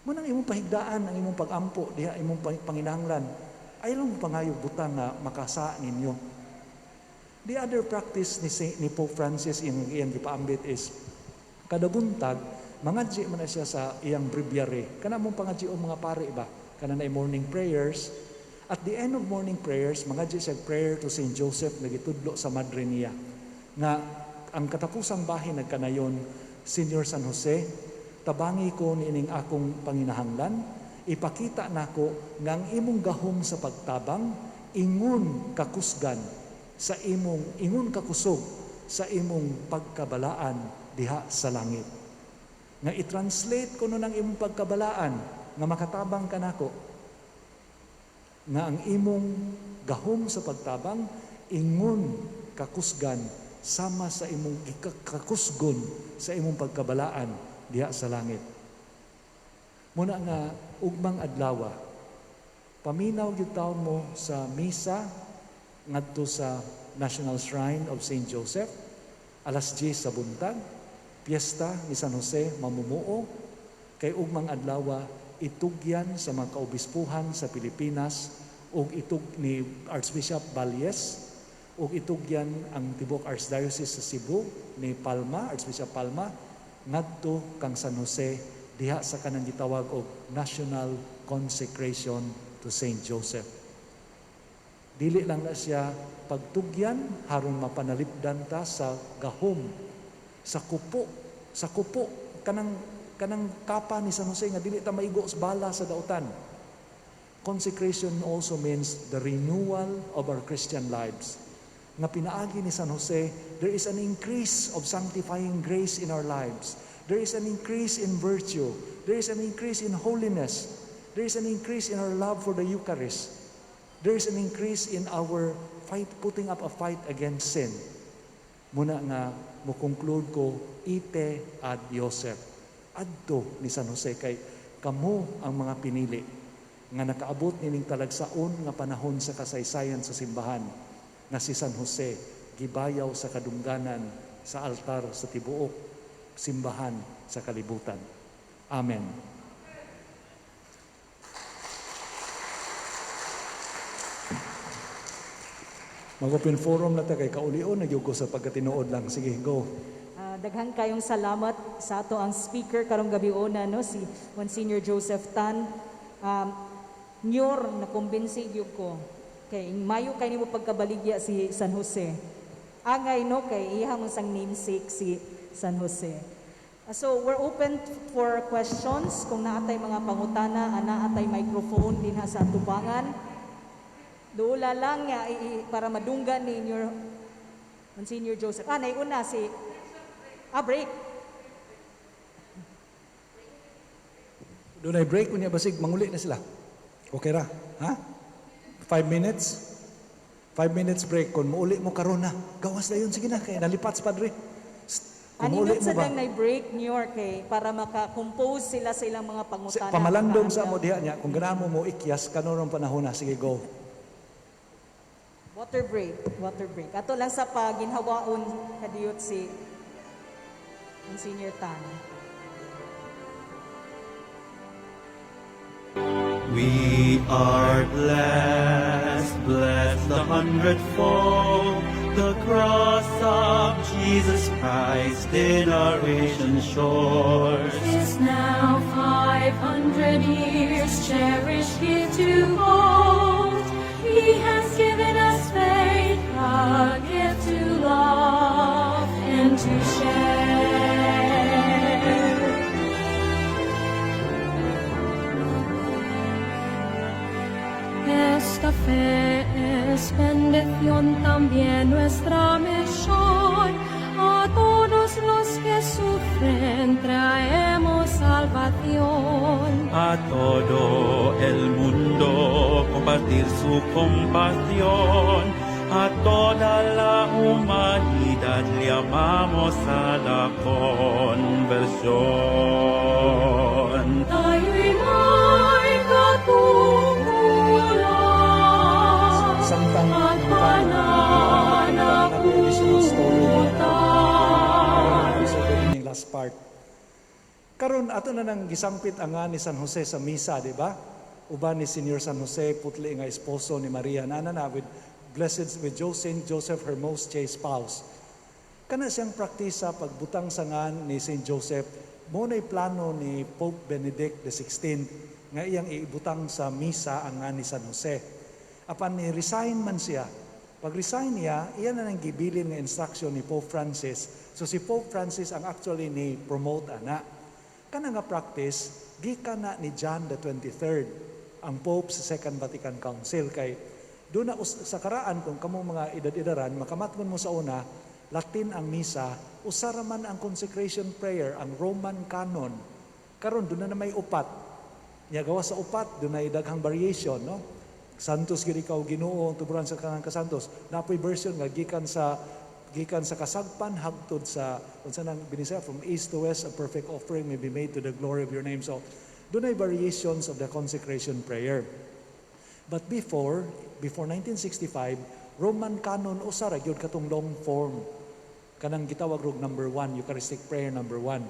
Munang imong pahigdaan, ang imong pag-ampo, diha imong panginahanglan, ay lang pangayog butang nga makasa ninyo. The other practice ni Pope Francis iyang gipaambit is kada buntag mangadji man siya sa iyang breviary. Kana mong pangadji o mga pare ba? Kana na morning prayers. At the end of morning prayers, mangadji siya prayer to St. Joseph na gitudlo sa madre niya. Nga ang katapusang bahin nagkanayon, Senior San Jose, tabangi ko niining akong panginahanglan, ipakita nako nga ang imong gahom sa pagtabang ingon kakusgan sa ingon kakusog sa imong pagkabalaan diha sa langit. Nga i-translate ko nun ang imong pagkabalaan nga makatabang ka nako. Nga ang imong gahom sa pagtabang ingon kakusgan sama sa imong kakusgon sa imong pagkabalaan diha sa langit. Muna nga ugmang adlaw, paminaw gyud taon mo sa misa ngadto sa National Shrine of St. Joseph, alas 10 sa buntag, piyesta ni San Jose mamumuo, kay ugmang adlaw itugyan sa mga kaobispuhan sa Pilipinas, ug itug ni Archbishop Valles, ug itugyan ang tibok Archdiocese sa Cebu ni Palma, Archbishop Palma, ngadto kang San Jose diha sa kanang gitawag og National Consecration to St. Joseph. Dili lang na siya pagtugyan harong mapanalipdan ta sa gahom, sa kupo, kanang kapa ni San Jose nga dili ta maigo sa bala sa dautan. Consecration also means the renewal of our Christian lives. Nga pinaagi ni San Jose, there is an increase of sanctifying grace in our lives. There is an increase in virtue. There is an increase in holiness. There is an increase in our love for the Eucharist. There is an increase in our fight, putting up a fight against sin. Muna nga, mo-conclude ko, ite ad Joseph. Adto ni San Jose kay kamo ang mga pinili nga nakaabot nining talagsaon nga panahon sa kasaysayan sa simbahan nga si San Jose gibayaw sa kadungganan sa altar sa tibuok simbahan sa kalibutan. Amen. Mag-open forum na ta kay kaulion nagyugo sa pagkatinuod lang. Sige, go. Daghang kayong salamat sa ato ang speaker karong gabi una, no, si Monsignor Joseph Tan. Nyor na kumbinsi gyud ko kay mayo kay nimo pagkabaligya si San Jose. Angay no kay iyang sang namesake si San Jose. So we're open for questions kung naatay mga pangutana, naatay microphone dinha sa tubangan. Duula lang nga para madunggan ni your Monsignor Joseph. Naiuna si break. Doon ay break kunya basig manguli na sila. Okay ra? Ha? 5 minutes? 5 minutes break. Kung mauli mo karon na, gawas na yun. Sige na, kaya nalipat sa padre. Kung mauli Aninot mo sa ba? lang na break New York para maka-compose sila sa ilang mga pangutana. Pamalandong sa mo diha niya. Kung ganahan mo ikyas, kanunong panahon na. Sige, go. Water break. Ato lang sa paginhawaon kadiyot si Monsignor Tan. We are blessed, blessed the hundredfold, the cross of Jesus Christ in our ancient shores. Is now 500 years cherished here to hold. He has given us faith, a gift to love and to share. Esta fe es bendición también nuestra misión. A todos los que sufren traemos salvación. A todo el mundo compartir su compasión. A toda la humanidad llamamos a la conversión. Tayo'y may katungkulan Samtang at pananagutan. So, yung last part. Karon ato na nang gisampit ang nga ni San Jose sa misa, di ba? Uban ni Senior San Jose, putli nga esposo ni Maria, nana na with blessed with Saint Joseph, her most chaste spouse. Kana siyang praktisa pagbutang sa ngan ni Saint Joseph, mo na'y plano ni Pope Benedict XVI nga iyang iibutang sa misa ang nga ni San Jose. Apan ni resign man siya. Pag resign niya, iyan na nang gibilin nga instruction ni Pope Francis. So si Pope Francis ang actually ni promote ana. Kana nga practice, gikan na ni John the 23rd, ang Pope sa Second Vatican Council. Kay doon na sa karaan, kung kamo mga edad-edaran, makamatgon mo sa una, Latin ang misa, usara man ang consecration prayer, ang Roman canon. Karon doon na may upat. Nya gawa sa upat, doon na daghang variation, no? Santos gid ikaw Ginoo, tuburan sa kanang kasantos. Napoy version nga gikan sa kasagpan hangtod sa unsa nang binisaya from east to west, a perfect offering may be made to the glory of your name. So doon ay variations of the consecration prayer. But before 1965, Roman canon usara gyud katong long form. Kanang gitawag rog number 1, Eucharistic prayer number 1.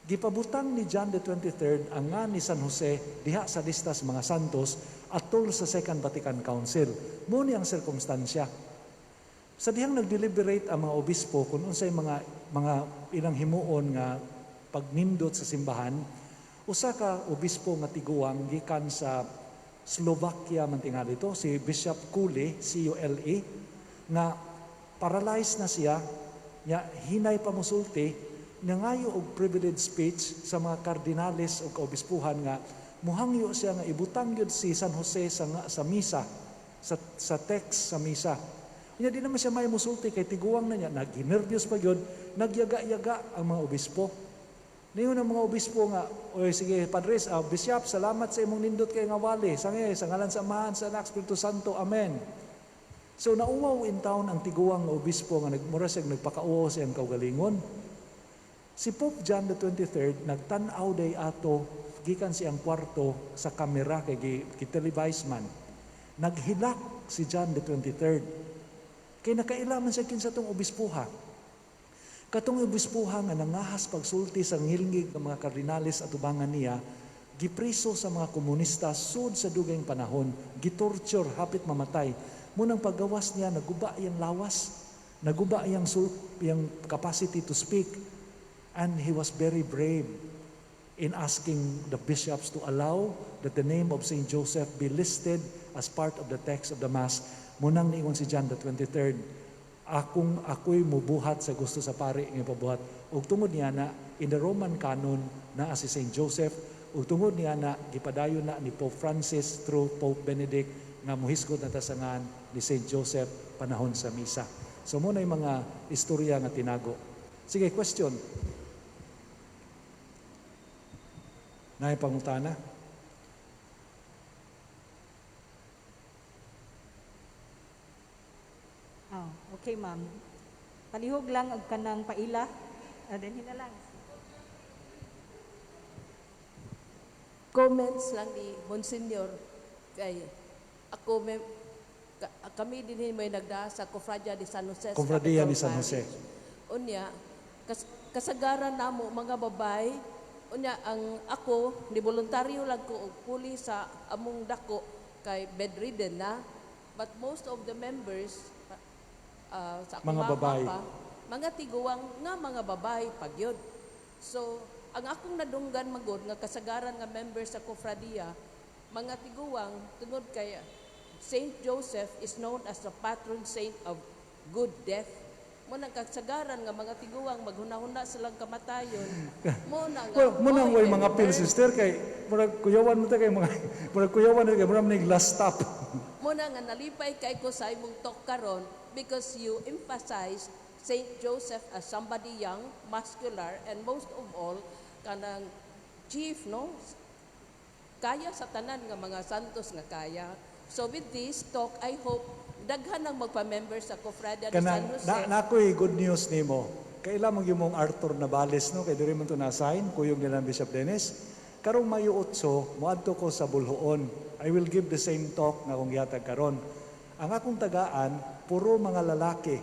Gipabutang ni John the 23rd ang nga ni San Jose diha sa listas mga santos atol sa Second Vatican Council. Muni ang sirkumstansya. Sa dihang nagdeliberate ang mga obispo kung unsay mga ilang himuon nga pagnindot sa simbahan, usa ka obispo nga tiguang gikan sa Slovakia man tingali ito, si Bishop Cule, C-U-L-E, na paralyzed na siya, niya hinay pa musulti, nangayo og privileged speech sa mga kardinales o kaobispuhan nga muhangyo siya nga ibutang gyud si San Jose sa misa, sa text sa misa. Niya di naman siya may musulti kay tiguang na niya, nagnervyos pa gyud, nagyaga-yaga ang mga obispo. Niyo ng mga obispo nga, oy sige Padres, Bishop, salamat sa imong nindot kay nga wali. Sa ngalan sa Amahan, sa Anak, Espiritu Santo. Amen. So naumaw in town ang tiguang nga obispo nga nagmura siya nagpakauo siyang kaugalingon. Si Pope John the 23rd nagtan-aw day ato gikan siyang kwarto sa kamera kay gitelevise man. Naghilak si John the 23rd. Kay nakailaman siya kinsa tong obispuha. Katong obispuha nga nangahas pagsulti sa ngilngig ng mga kardinales at ubangan niya, gipriso sa mga komunista sud sa dugayng panahon, gitorture hapit mamatay. Munang paggawas niya, naguba iyang lawas, naguba iyang capacity to speak, and he was very brave in asking the bishops to allow that the name of Saint Joseph be listed as part of the text of the Mass. Munang niingon si John the 23rd, ako'y mubuhat sa gusto sa pari ng pabuhat. Ug tungod niya na, in the Roman canon, na si Saint Joseph, ug tungod niya na, gipadayon na ni Pope Francis through Pope Benedict, nga muhisgot na tasangan ni Saint Joseph panahon sa misa. So muna yung mga istorya nga tinago. Sige, question. Naay pangutana? Okay, ma'am. Palihog lang ang kanang paila. Then na lang. Comments lang ni Monsignor kay ako kami din may nagda sa Cofradia de San Jose. Cofradia ni San Jose. Unya kasagaran namo mga babay unya ang ako ni voluntaryo lang ko og puli sa among dako kay bedridden na, but most of the members sa akong mga babae, mga tiguwang nga mga babae pagyod. So ang akong nadunggan magod nga kasagaran nga members sa Cofradia, mga tiguwang tungod kay Saint Joseph is known as the patron saint of good death. Mo nang kasagaran nga mga tiguwang maghunahuna silang kamatayon. Mo na nga munang way mga pil sister kay murag kuyawan mo ta kay mga murag kuyawan kay murag ning last stop. Mo na nga nalipay kay ko sa imong talk karon because you emphasize Saint Joseph as somebody young, muscular, and most of all kanang chief, no? Kaya sa tanan nga mga santos nga kaya. So with this talk, I hope daghan ang magpa-member sa Cofradia de San Jose. Nakoy good news nimo. Kailan mag yung Arthur Navales, no? Kay diri man to na-assign, kuyog nila Bishop Dennis. Karong Mayo 8, moadto ko sa Bulhoon. I will give the same talk nga kung gihatag karon. Ang akong tagaan, puro mga lalaki.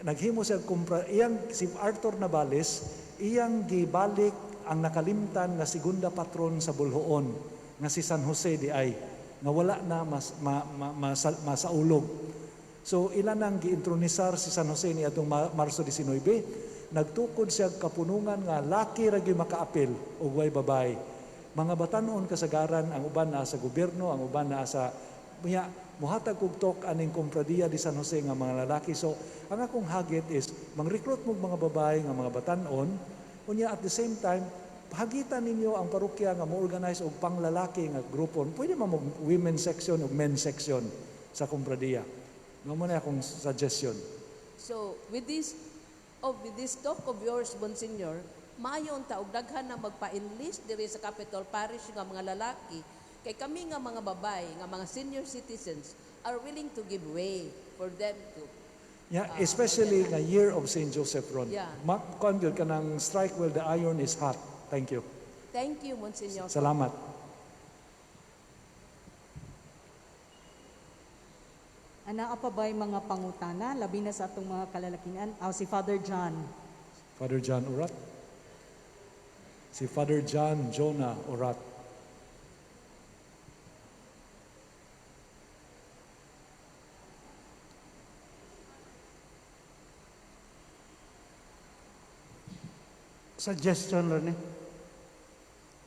Naghimo siya si Arthur Navales, iyang gibalik ang nakalimtan nga segunda patron sa Bulhoon, nga si San Jose di ay, nga wala na masaulog. So ilan ang giintronisar si San Jose ni atong Marso 19, nagtukod siya kapunungan nga laki ra gyud makaapil ug way babae. Mga batanon kasagaran, ang uban na sa gobyerno, ang uban na sa muhatag og tok aning Cofradia de San Jose nga mga lalaki. So ang akong hagit is mang-recruit mo mga babae nga mga batanon, unya at the same time hagitan ninyo ang parokya nga mo-organize og panglalaki nga grupo. Pwede man mo women section o men section sa Cofradia. Nga mo na akong suggestion. So with this talk of yours, Monsignor, maayon ta og daghan na magpa-enlist diri sa Capital Parish nga mga lalaki. Kay kami nga mga babae, nga mga senior citizens are willing to give way for them to. Yeah, especially nga year of St. Joseph Ron. Yeah. Convert ka ng strike while the iron is hot. Thank you. Thank you, Monsignor. Salamat. Ana pa ba'y mga pangutana, labi na sa atong mga kalalakihan? Si Father John. Father John Urat. Si Father John Jonah Urat. Suggestion lang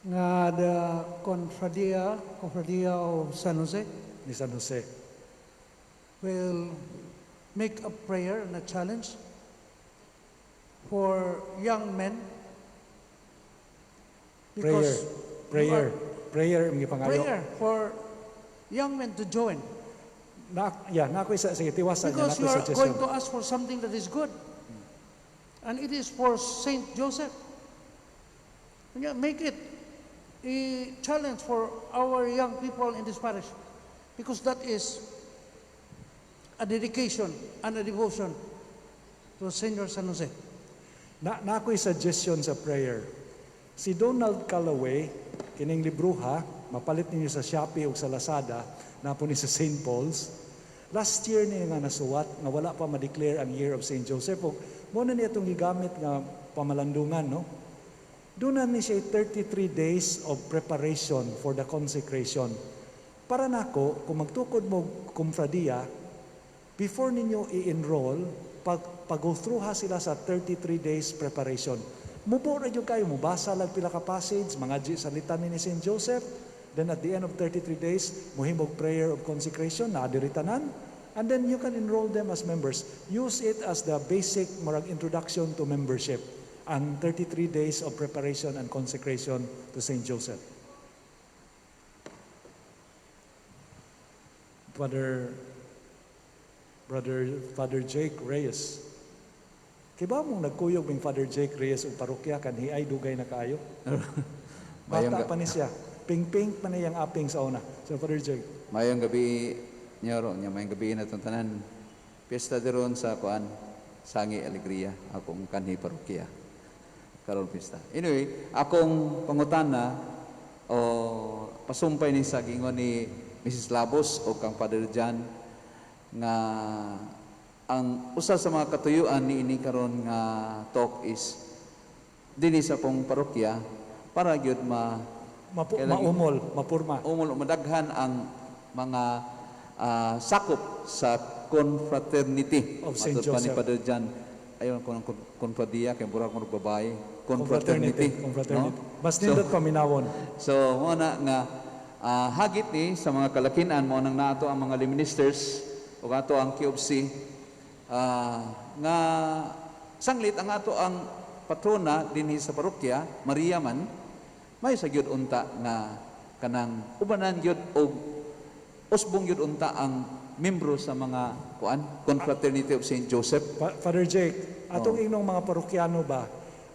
nga the Cofradia of San Jose Ni San Jose. will make a prayer and a challenge for young men. Prayer ang gipangayo. Prayer for young men to join. Nako isa sige tiwasan niya Because nako you are suggestion. going to ask for something that is good. And it is for Saint Joseph. Make it a challenge for our young people in this parish, because that is a dedication and a devotion to Senior San Jose. Na ako'y suggestion sa prayer. Si Donald Callaway, kining libruha, mapalit ninyo sa Shopee o sa Lazada, na po ni sa St. Paul's. Last year niya nga nasuwat, nga wala pa ma-declare ang Year of St. Joseph. O, muna niya itong gigamit nga pamalandungan, no? Doon na ni siya 33 days of preparation for the consecration. Para nako, kung magtukod mo kumfradia, before ninyo i-enroll, pag-go through ha sila sa 33 days preparation. Mubo na yung kayo, mubasa lang pila ka passage, mga salita ni St. Joseph, then at the end of 33 days, muhimog prayer of consecration, naadiritanan, and then you can enroll them as members. Use it as the basic marag introduction to membership, ang 33 days of preparation and consecration to St. Joseph. Father Jake Reyes. Kiba mong nagkuyog ng Father Jake Reyes o parokya kan hiay dugay na kaayo? Bata pa ni siya. Ping-ping pa na yung aping sa una. So Father Jake. Mayong gabi niya ro, mayong gabi na itong tanan. Piyesta diron sa kuan, Sangi Alegria, akong kanhi parokya. Karon pista. Anyway, akong pangutana o pasumpay ni sa gingon ni Mrs. Labos o kang Father John nga ang usa sa mga katuyuan ni ini karon nga talk is dinhi sa pong parokya para gyud Maumol, mapurma. umol madaghan ang mga sakop sa confraternity Of Saint Matod pa ni Joseph. Father John ayon ko ng confradia kay burag mo babae confraternity Confraternity. no? Mas nindot paminawon. So mo na nga hagit ni sa mga kalakinan mo nang nato ang mga lay ministers o ato ang QFC nga sanglit ang ato ang patrona dinhi sa parokya Maria man may sa gyud unta nga kanang ubanan gyud og usbong gyud unta ang membro sa mga kuan Confraternity of St. Joseph. Father Jake, atong inong mga parokyano ba,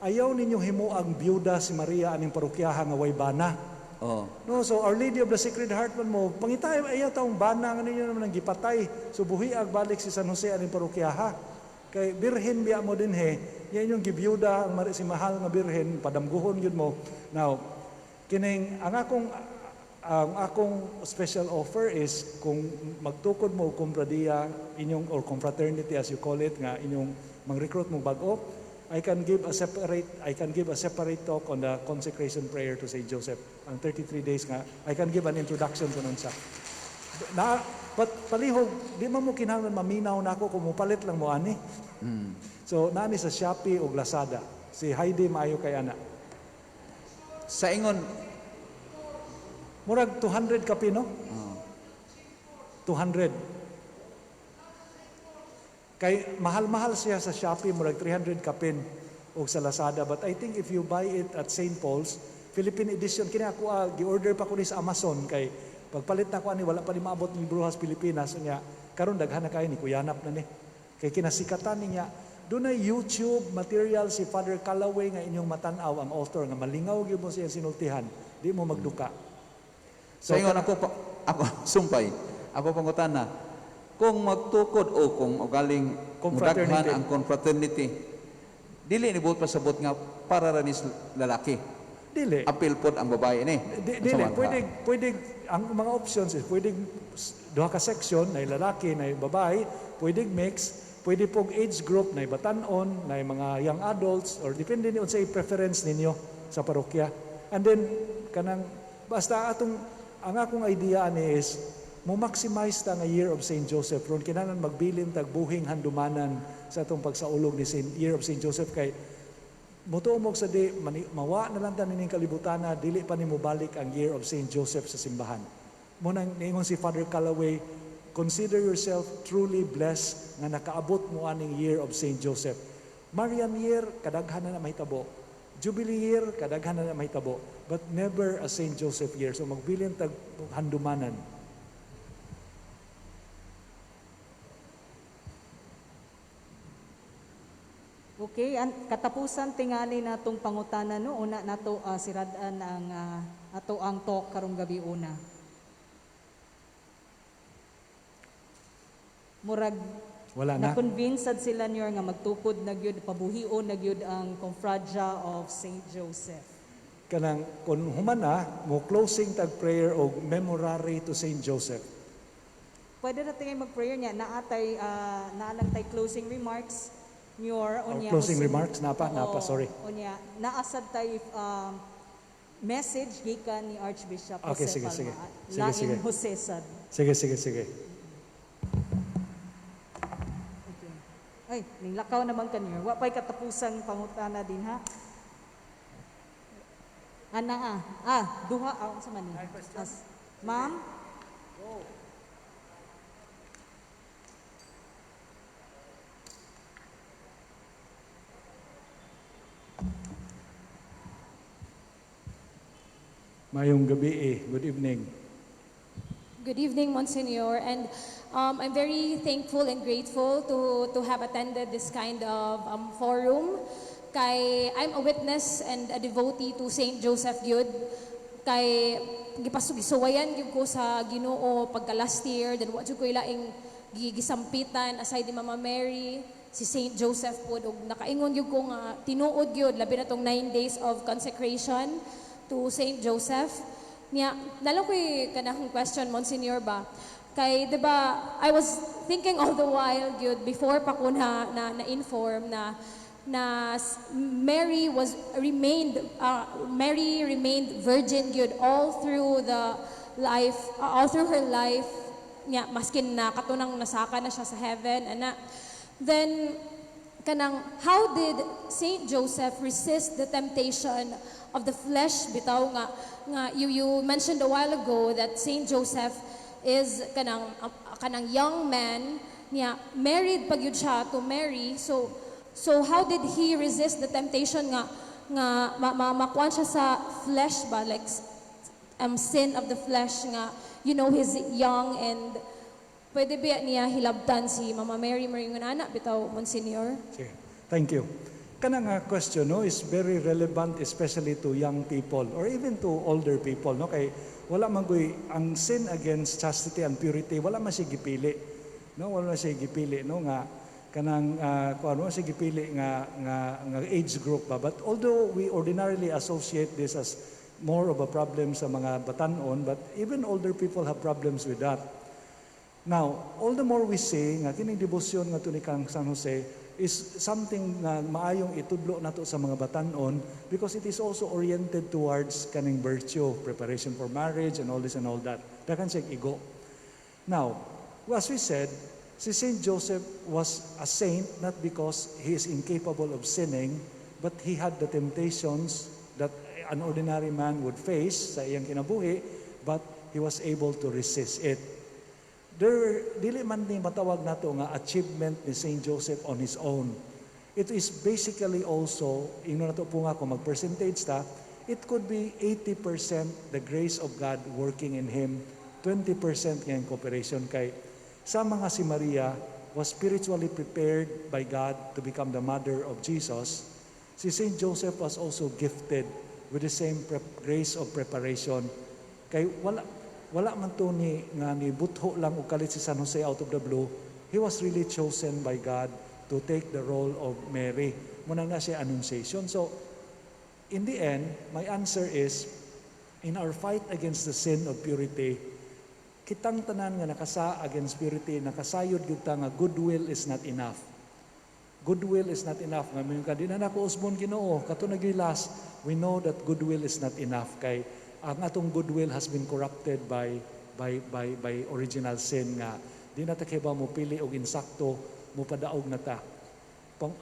ayaw ninyo himo ang byuda si Maria aning parokyaha nga way bana. Oh. No, so Our Lady of the Sacred Heart man mo, pangitay ayaw taong bana nga ninyo naman ang gipatay. So buhiag balik si San Jose aning parokyaha. Kay birhen biya mo din yan yung gibyuda ang si mahal nga birhen, padamguhon yun mo. Now, kining ang akong special offer is kung magtukod mo kumpradiya inyong or confraternity as you call it nga inyong mang-recruit mo bago, I can give a separate talk on the consecration prayer to Saint Joseph. Ang 33 days nga, I can give an introduction to nun sa. Palihog, di man mo kinahanglan maminaw na ako kung mupalit lang mo ani. So nani sa Shopee o Lazada. Si Heidi maayo kay ana. Sa ingon Murag 200 kapi, no? 200. Kay mahal-mahal siya sa Shopee, murag 300 kapin o sa Lazada. But I think if you buy it at St. Paul's, Philippine edition, kini ako, gi-order pa ko ni sa Amazon, kay pagpalit na ko ani, wala pa ni maabot ni Brujas Pilipinas, niya, karon daghan na kayo ni Kuyanap na ni. Kay kinasikatan niya, doon ay YouTube material si Father Callaway nga inyong matanaw ang author, nga malingaw gyud mo siya sinultihan, di mo magduka. sa ingon ako sumpay. Ako pangutana. Kung magtukod o kung galing Confraternity. mudaghan ang confraternity, dili ni buot pasabot nga para ranis lalaki. Dili. Apil pod ang babae ni. Dili, pwede, ang mga options is, pwede duha ka section, na lalaki, na babae, pwede mix, pwede pong age group, na batanon, na mga young adults, or depende ni sa preference ninyo sa parokya. And then, basta ang akong idea ni is, mo maximize ta nga Year of St. Joseph, ron kinanan magbilin tag buhing handumanan sa atong pagsaulog ni Year of St. Joseph, kay mutuomog sa di, mawa na lang tanin kalibutana, dili pa ni mo balik ang Year of St. Joseph sa simbahan. Munang ningon si Father Callaway, consider yourself truly blessed nga nakaabot mo aning Year of St. Joseph. Marian Year, kadaghan na mahitabo. Jubilee Year, kadaghan na mahitabo. But never a St. Joseph Year. So magbilin tag handumanan. Okay, katapusan tingali natong pangutana no una nato siradan ang ato ang talk karong gabi una. Murag Wala na. na-convince sad sila niyo nga magtukod na gyud pabuhion na gyud ang Confradia of Saint Joseph. Kanang kung humana mo closing tag prayer o memorare to Saint Joseph. Pwede na tayo mag-prayer niya naatay naalang tay closing remarks niyor unya Closing remarks napa sorry. Unya naasad tay message gikan ni Archbishop Okay, Jose sige, Palma. sige. Sige, Laing sige. Jose sad. Sige. Okay. Ay, nilakaw naman kanyo. Wa pa'y katapusang pangutana din ha. Ana duha sa man ni. Ma'am? Mayong gabi Good evening. Good evening, Monsignor, and I'm very thankful and grateful to have attended this kind of forum. Kay I'm a witness and a devotee to Saint Joseph Gyud. Kay gipasugisuwayan gyud ko sa Ginoo pagka last year, then wa jud ko ilaing gisampitan aside ni Mama Mary, si Saint Joseph pod ug nakaingon gyud ko nga tinuod gyud labi na tong 9 days of consecration to Saint Joseph. Niya, nalang ko'y kanang question, Monsignor ba? Kay, di ba, I was thinking all the while, gyud, before pa ko na-inform na Mary remained virgin, gyud, all through her life, niya, maskin na katunang nasaka na siya sa heaven, ana. Then, how did Saint Joseph resist the temptation of the flesh? Bitaw nga you mentioned a while ago that Saint Joseph is kanang young man niya, married pag yun siya to Mary. So how did he resist the temptation nga makuan siya sa flesh ba, like sin of the flesh nga, he's young, and pwede ba niya hilabtan si Mama Mary maringon anak bitaw, Monsignor? Sige. Thank you. Kanang question is very relevant especially to young people or even to older people, no, kay wala man goy ang sin against chastity and purity, wala man siya gipili, no, wala man siya gipili, no, nga kanang kuan siya gipili nga age group ba. But although we ordinarily associate this as more of a problem sa mga batanon, but even older people have problems with that. Now, all the more we say nga kining debosyon nga ni Kang San Jose is something na maayong itudlo nato sa mga batanon because it is also oriented towards kaning virtue, preparation for marriage and all this and all that. Dakan siya igo. Now, as we said, si Saint Joseph was a saint not because he is incapable of sinning, but he had the temptations that an ordinary man would face sa iyang kinabuhi, but he was able to resist it. Dili man ni matawag nato nga achievement ni Saint Joseph on his own. It is basically also, ino nato po nga kung mag-percentage ta, it could be 80% the grace of God working in him, 20% ngayong cooperation kay sa mga si Maria was spiritually prepared by God to become the mother of Jesus. Si Saint Joseph was also gifted with the same grace of preparation. Kay wala man to ni butho lang og kalit si San Jose out of the blue. He was really chosen by God to take the role of Mary. Muna na siya annunciation. So, in the end, my answer is, in our fight against the sin of purity, kitang tanan nga nakasa against purity, nakasayod gyud ta nga goodwill is not enough. Goodwill is not enough. Ngayon ka, di na nako usbon Ginoo. Kato nagilas, we know that goodwill is not enough. Kay ang atong goodwill has been corrupted by original sin nga di na ta kay ba mo pili og insakto mo padaog na ta.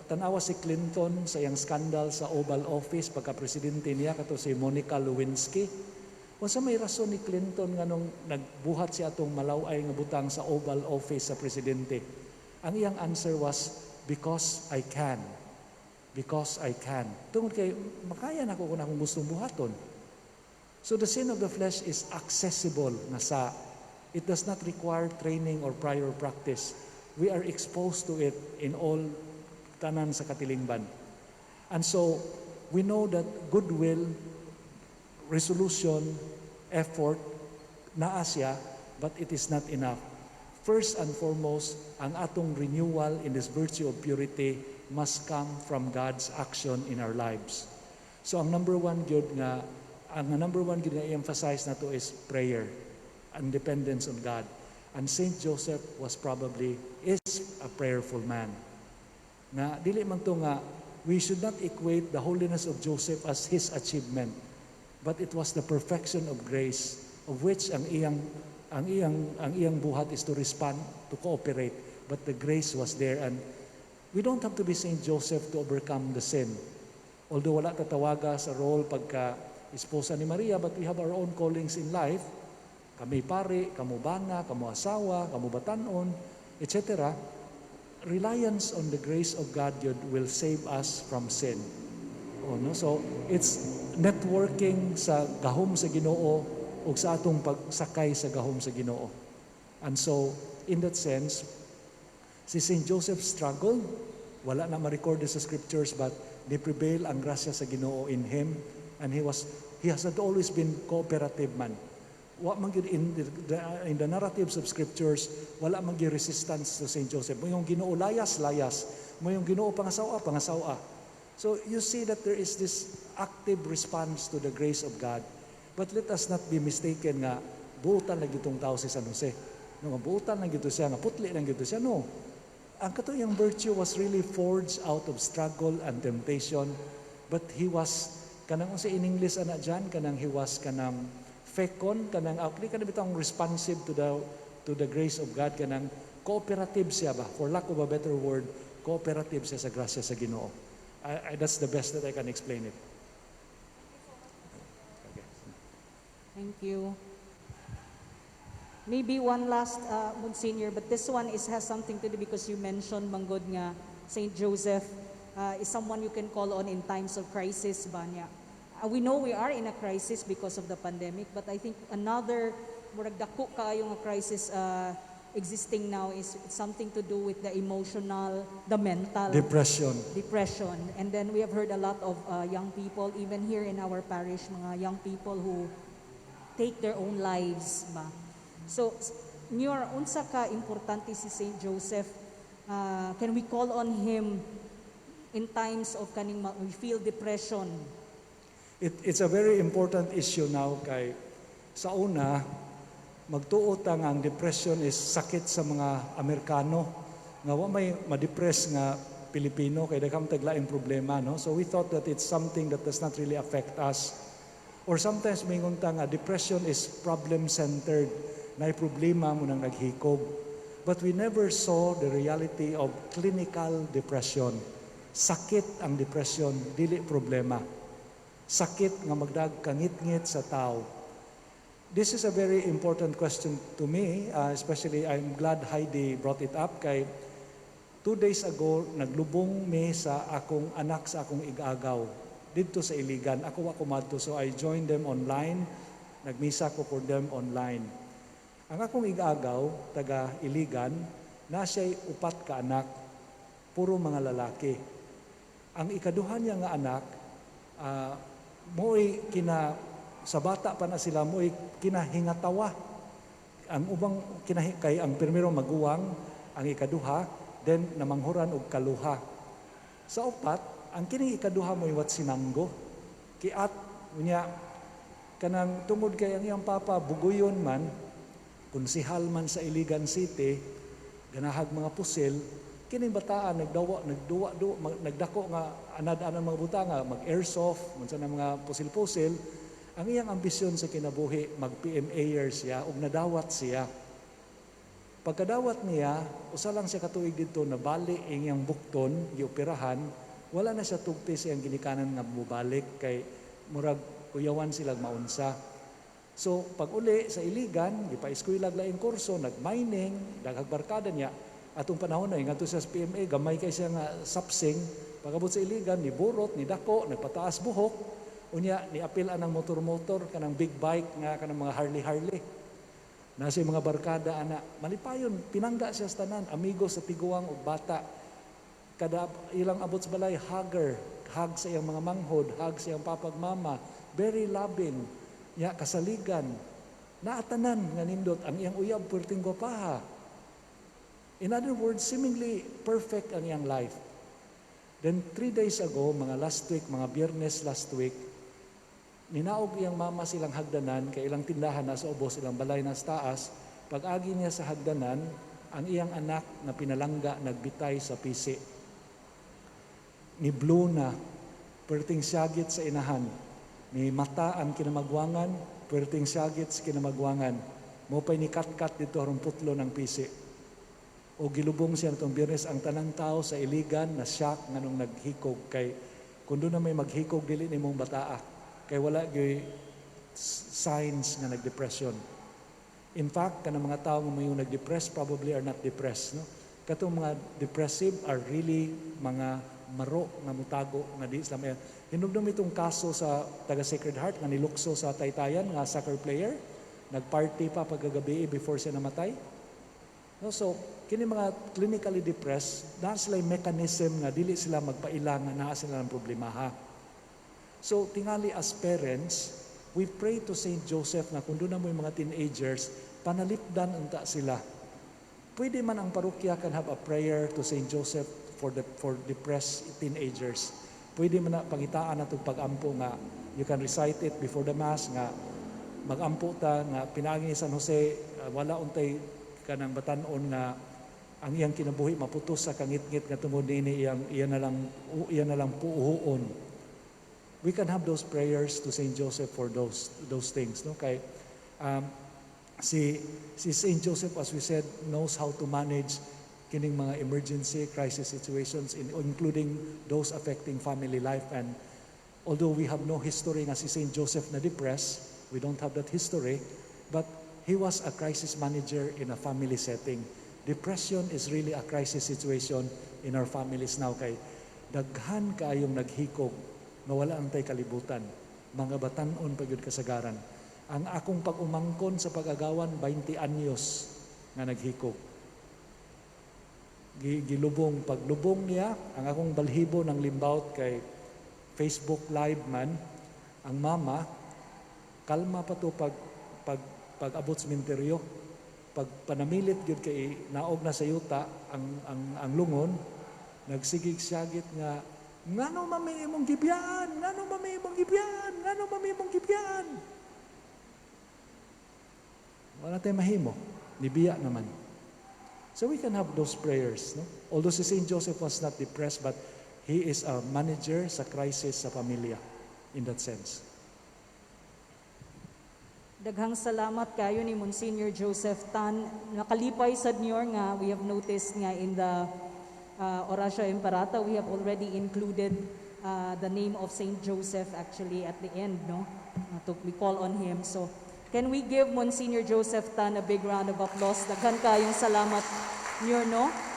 Tanawa si Clinton sa iyang skandal sa Oval Office pagka presidente niya kato si Monica Lewinsky. Unsa may rason ni Clinton nga nung nagbuhat siya atong malaway nga butang sa Oval Office sa presidente? Ang iyang answer was because I can. Because I can. Tungod kay makaya na ko kung akong gustong buhaton. So the sin of the flesh is accessible na sa. It does not require training or prior practice. We are exposed to it in all tanan sa katilingban. And so, we know that goodwill, resolution, effort, naa siya, but it is not enough. First and foremost, ang atong renewal in this virtue of purity must come from God's action in our lives. So ang number one gyud nga i-emphasize nato is prayer and dependence on God. And Saint Joseph is a prayerful man. Na dili man to nga we should not equate the holiness of Joseph as his achievement, but it was the perfection of grace of which ang iyang buhat is to respond, to cooperate, but the grace was there. And we don't have to be Saint Joseph to overcome the sin. Although wala tatawaga sa role pagka esposa ni Maria, but we have our own callings in life. Kami pare, kamu bana, kamu asawa, kamu batanon, etc. Reliance on the grace of God will save us from sin. So it's networking sa gahom sa Ginoo o sa atong pagsakay sa gahom sa Ginoo. And so, in that sense, si St. Joseph struggled. Wala na ma-record sa scriptures, but they prevail ang grasya sa Ginoo in him, and he has always been cooperative man. Wa man gyud in the narratives of scriptures, wala man gyud resistance to St. Joseph. Mo yung Ginoo layas, mo yung Ginoo pangasawa. So you see that there is this active response to the grace of God. But let us not be mistaken nga buutan lang itong tao si San Jose. No, buutan lang ito siya, nga putli lang ito siya. No. Ang katuyang virtue was really forged out of struggle and temptation, but he was kanang sa in English ana dyan, kanang he was kanang fecund, kanang kanang bitang responsive to the grace of God, kanang cooperative siya ba, for lack of a better word, cooperative siya sa grasya sa Ginoo. That's the best that I can explain it. Thank you. Maybe one last, Monsignor, but this one has something to do because you mentioned, Manggod, nga St. Joseph is someone you can call on in times of crisis ba niya. We know we are in a crisis because of the pandemic, but I think another murag dako kaayo nga crisis existing now is something to do with the emotional, the mental Depression. And then we have heard a lot of young people, even here in our parish, mga young people who take their own lives ba. So, Nyor, unsa ka importante si St. Joseph? Can we call on him in times of we feel depression? It's a very important issue now kay sa una, magtuo ta nga ang depression is sakit sa mga Amerikano. Nga wa may ma-depress nga Pilipino kay daghang taglaing problema, no? So we thought that it's something that does not really affect us. Or sometimes mingon ta nga depression is problem-centered. Na problema mo nang naghikog. But we never saw the reality of clinical depression. Sakit ang depression, dili problema. Sakit nga magdagkangit-ngit sa tao. This is a very important question to me, especially I'm glad Heidi brought it up kay 2 days ago naglubong me sa akong anak sa akong igagaw dito sa Iligan. Ako madto, so I joined them online. Nagmisa ko for them online. Ang akong igagaw, taga Iligan, na siya'y 4 ka anak, puro mga lalaki. Ang ikaduhan niya nga anak, sa bata pa na sila, mo'y kinahingatawa. Ang ubang, kay ang primero maguwang, ang ikaduha, then namanghuran og kaluha. Sa 4, ang kining ikaduha mo'y wat sinanggo. Kiat, niya, kanang tungod kay ang iyang papa, buguyon man, konsihal man sa Iligan City, ganahag mga pusil, kining bataan nagdako nga anad-anan mga buta nga mag-airsoft, mansa na mga pusil-pusil, ang iyang ambisyon sa kinabuhi mag-PMAer siya ug nadawat siya. Pagkadawat niya, usa lang siya katuig dito na bali ang iyang bukton, gioperahan, wala na siya tugti siyang ginikanan nga mubalik kay murag kuyawan silang maunsa. So, pag uli sa Iligan, ipa-eskwela laing kurso, nag-mining, daghang barkada niya. Atong panahon na, nga siya sa PMA, gamay kay siya nga sapsing. Pagabot sa Iligan, ni burot, ni dako, nagpataas buhok. Unya, ni apilan ng motor-motor, kanang big bike, nga kanang mga Harley-Harley. Nasa yung mga barkada, ana, malipayon, pinangga siya sa tanan, amigo sa tiguang o bata. kada ilang abot sa balay, hug sa iyang mga manghod, hug sa iyang papagmama, very loving, ya kasaligan, naatanan nga nindot, ang iyang uyab, puwerteng gwapaha. In other words, seemingly perfect ang iyang life. Then 3 days ago, mga last week, mga Biyernes last week, ninaog iyang mama silang hagdanan, kay ilang tindahan na sa ubos, ilang balay na sa taas. Pag-agi niya sa hagdanan, ang iyang anak na pinalangga, nagbitay sa pisi. Ni blue na, perting siyagit sa inahan. Ni mata ang kinamagwangan, perting siyagit sa kinamagwangan. Mo pa'y ni kat-kat dito harong putlo ng pisi. O gilubong siya itong Biyernes ang tanang tao sa iligan na shock nga nung naghikog kay kung doon na may maghikog dili ni mong bataa kay wala gyud signs nga nagdepression. In fact, kanang mga tao nga may nagdepress probably are not depressed, no? Katong mga depressive are really mga maro nga mutago nga di sila may hinugdom itong kaso sa taga Sacred Heart nga nilukso sa Taytayan nga soccer player, nagparty pa pagkagabi before siya namatay. No, so kini mga clinically depressed, naa sila mechanism nga dili sila magpaila nga naa sila ng problema ha. So tingali as parents, we pray to Saint Joseph na kung doon na mo yung mga teenagers, panalipdan unta sila. Pwede man ang parokya can have a prayer to Saint Joseph for depressed teenagers. Pwede man na pangitaan na itong pag-ampo nga you can recite it before the mass nga mag-ampo ta nga pinaagi ni San Jose, wala untay kanang batanon nga ang iyang kinabuhi maputos sa kangit-ngit nga tungod niini iyan na lang puuhon. We can have those prayers to Saint Joseph for those things, no? Kay si Saint Joseph, as we said, knows how to manage kining mga emergency crisis situations including those affecting family life. And although we have no history nga si Saint Joseph na depressed, we don't have that history, but he was a crisis manager in a family setting. Depression is really a crisis situation in our families now kay daghan kaayong naghikog nga wala ang tay kalibutan. Mga batan-on pagyud kasagaran. Ang akong pag-umangkon sa pag-agawan 20 anyos nga naghikog. Gilubong paglubong niya ang akong balhibo ng limbawt kay Facebook live man ang mama kalma pa to pag abot sa minteryo, pag panamilit gyud kay naog na sa yuta ang lungon, nagsigig-syagit nga ngano mami imong gibyan, ngano mami imong gibyan, ngano mami imong gibyan. Wala tayo mahimo, nibiya naman. So we can have those prayers, no? Although si Saint Joseph was not depressed, but he is a manager sa crisis sa pamilya in that sense. Daghang salamat kayo ni Monsignor Joseph Tan. Nakalipay sad niyo nga we have noticed nga in the Oratio Imperata we have already included the name of Saint Joseph actually at the end, no? We call on him. So can we give Monsignor Joseph Tan a big round of applause? Daghan kayong salamat niyo, no?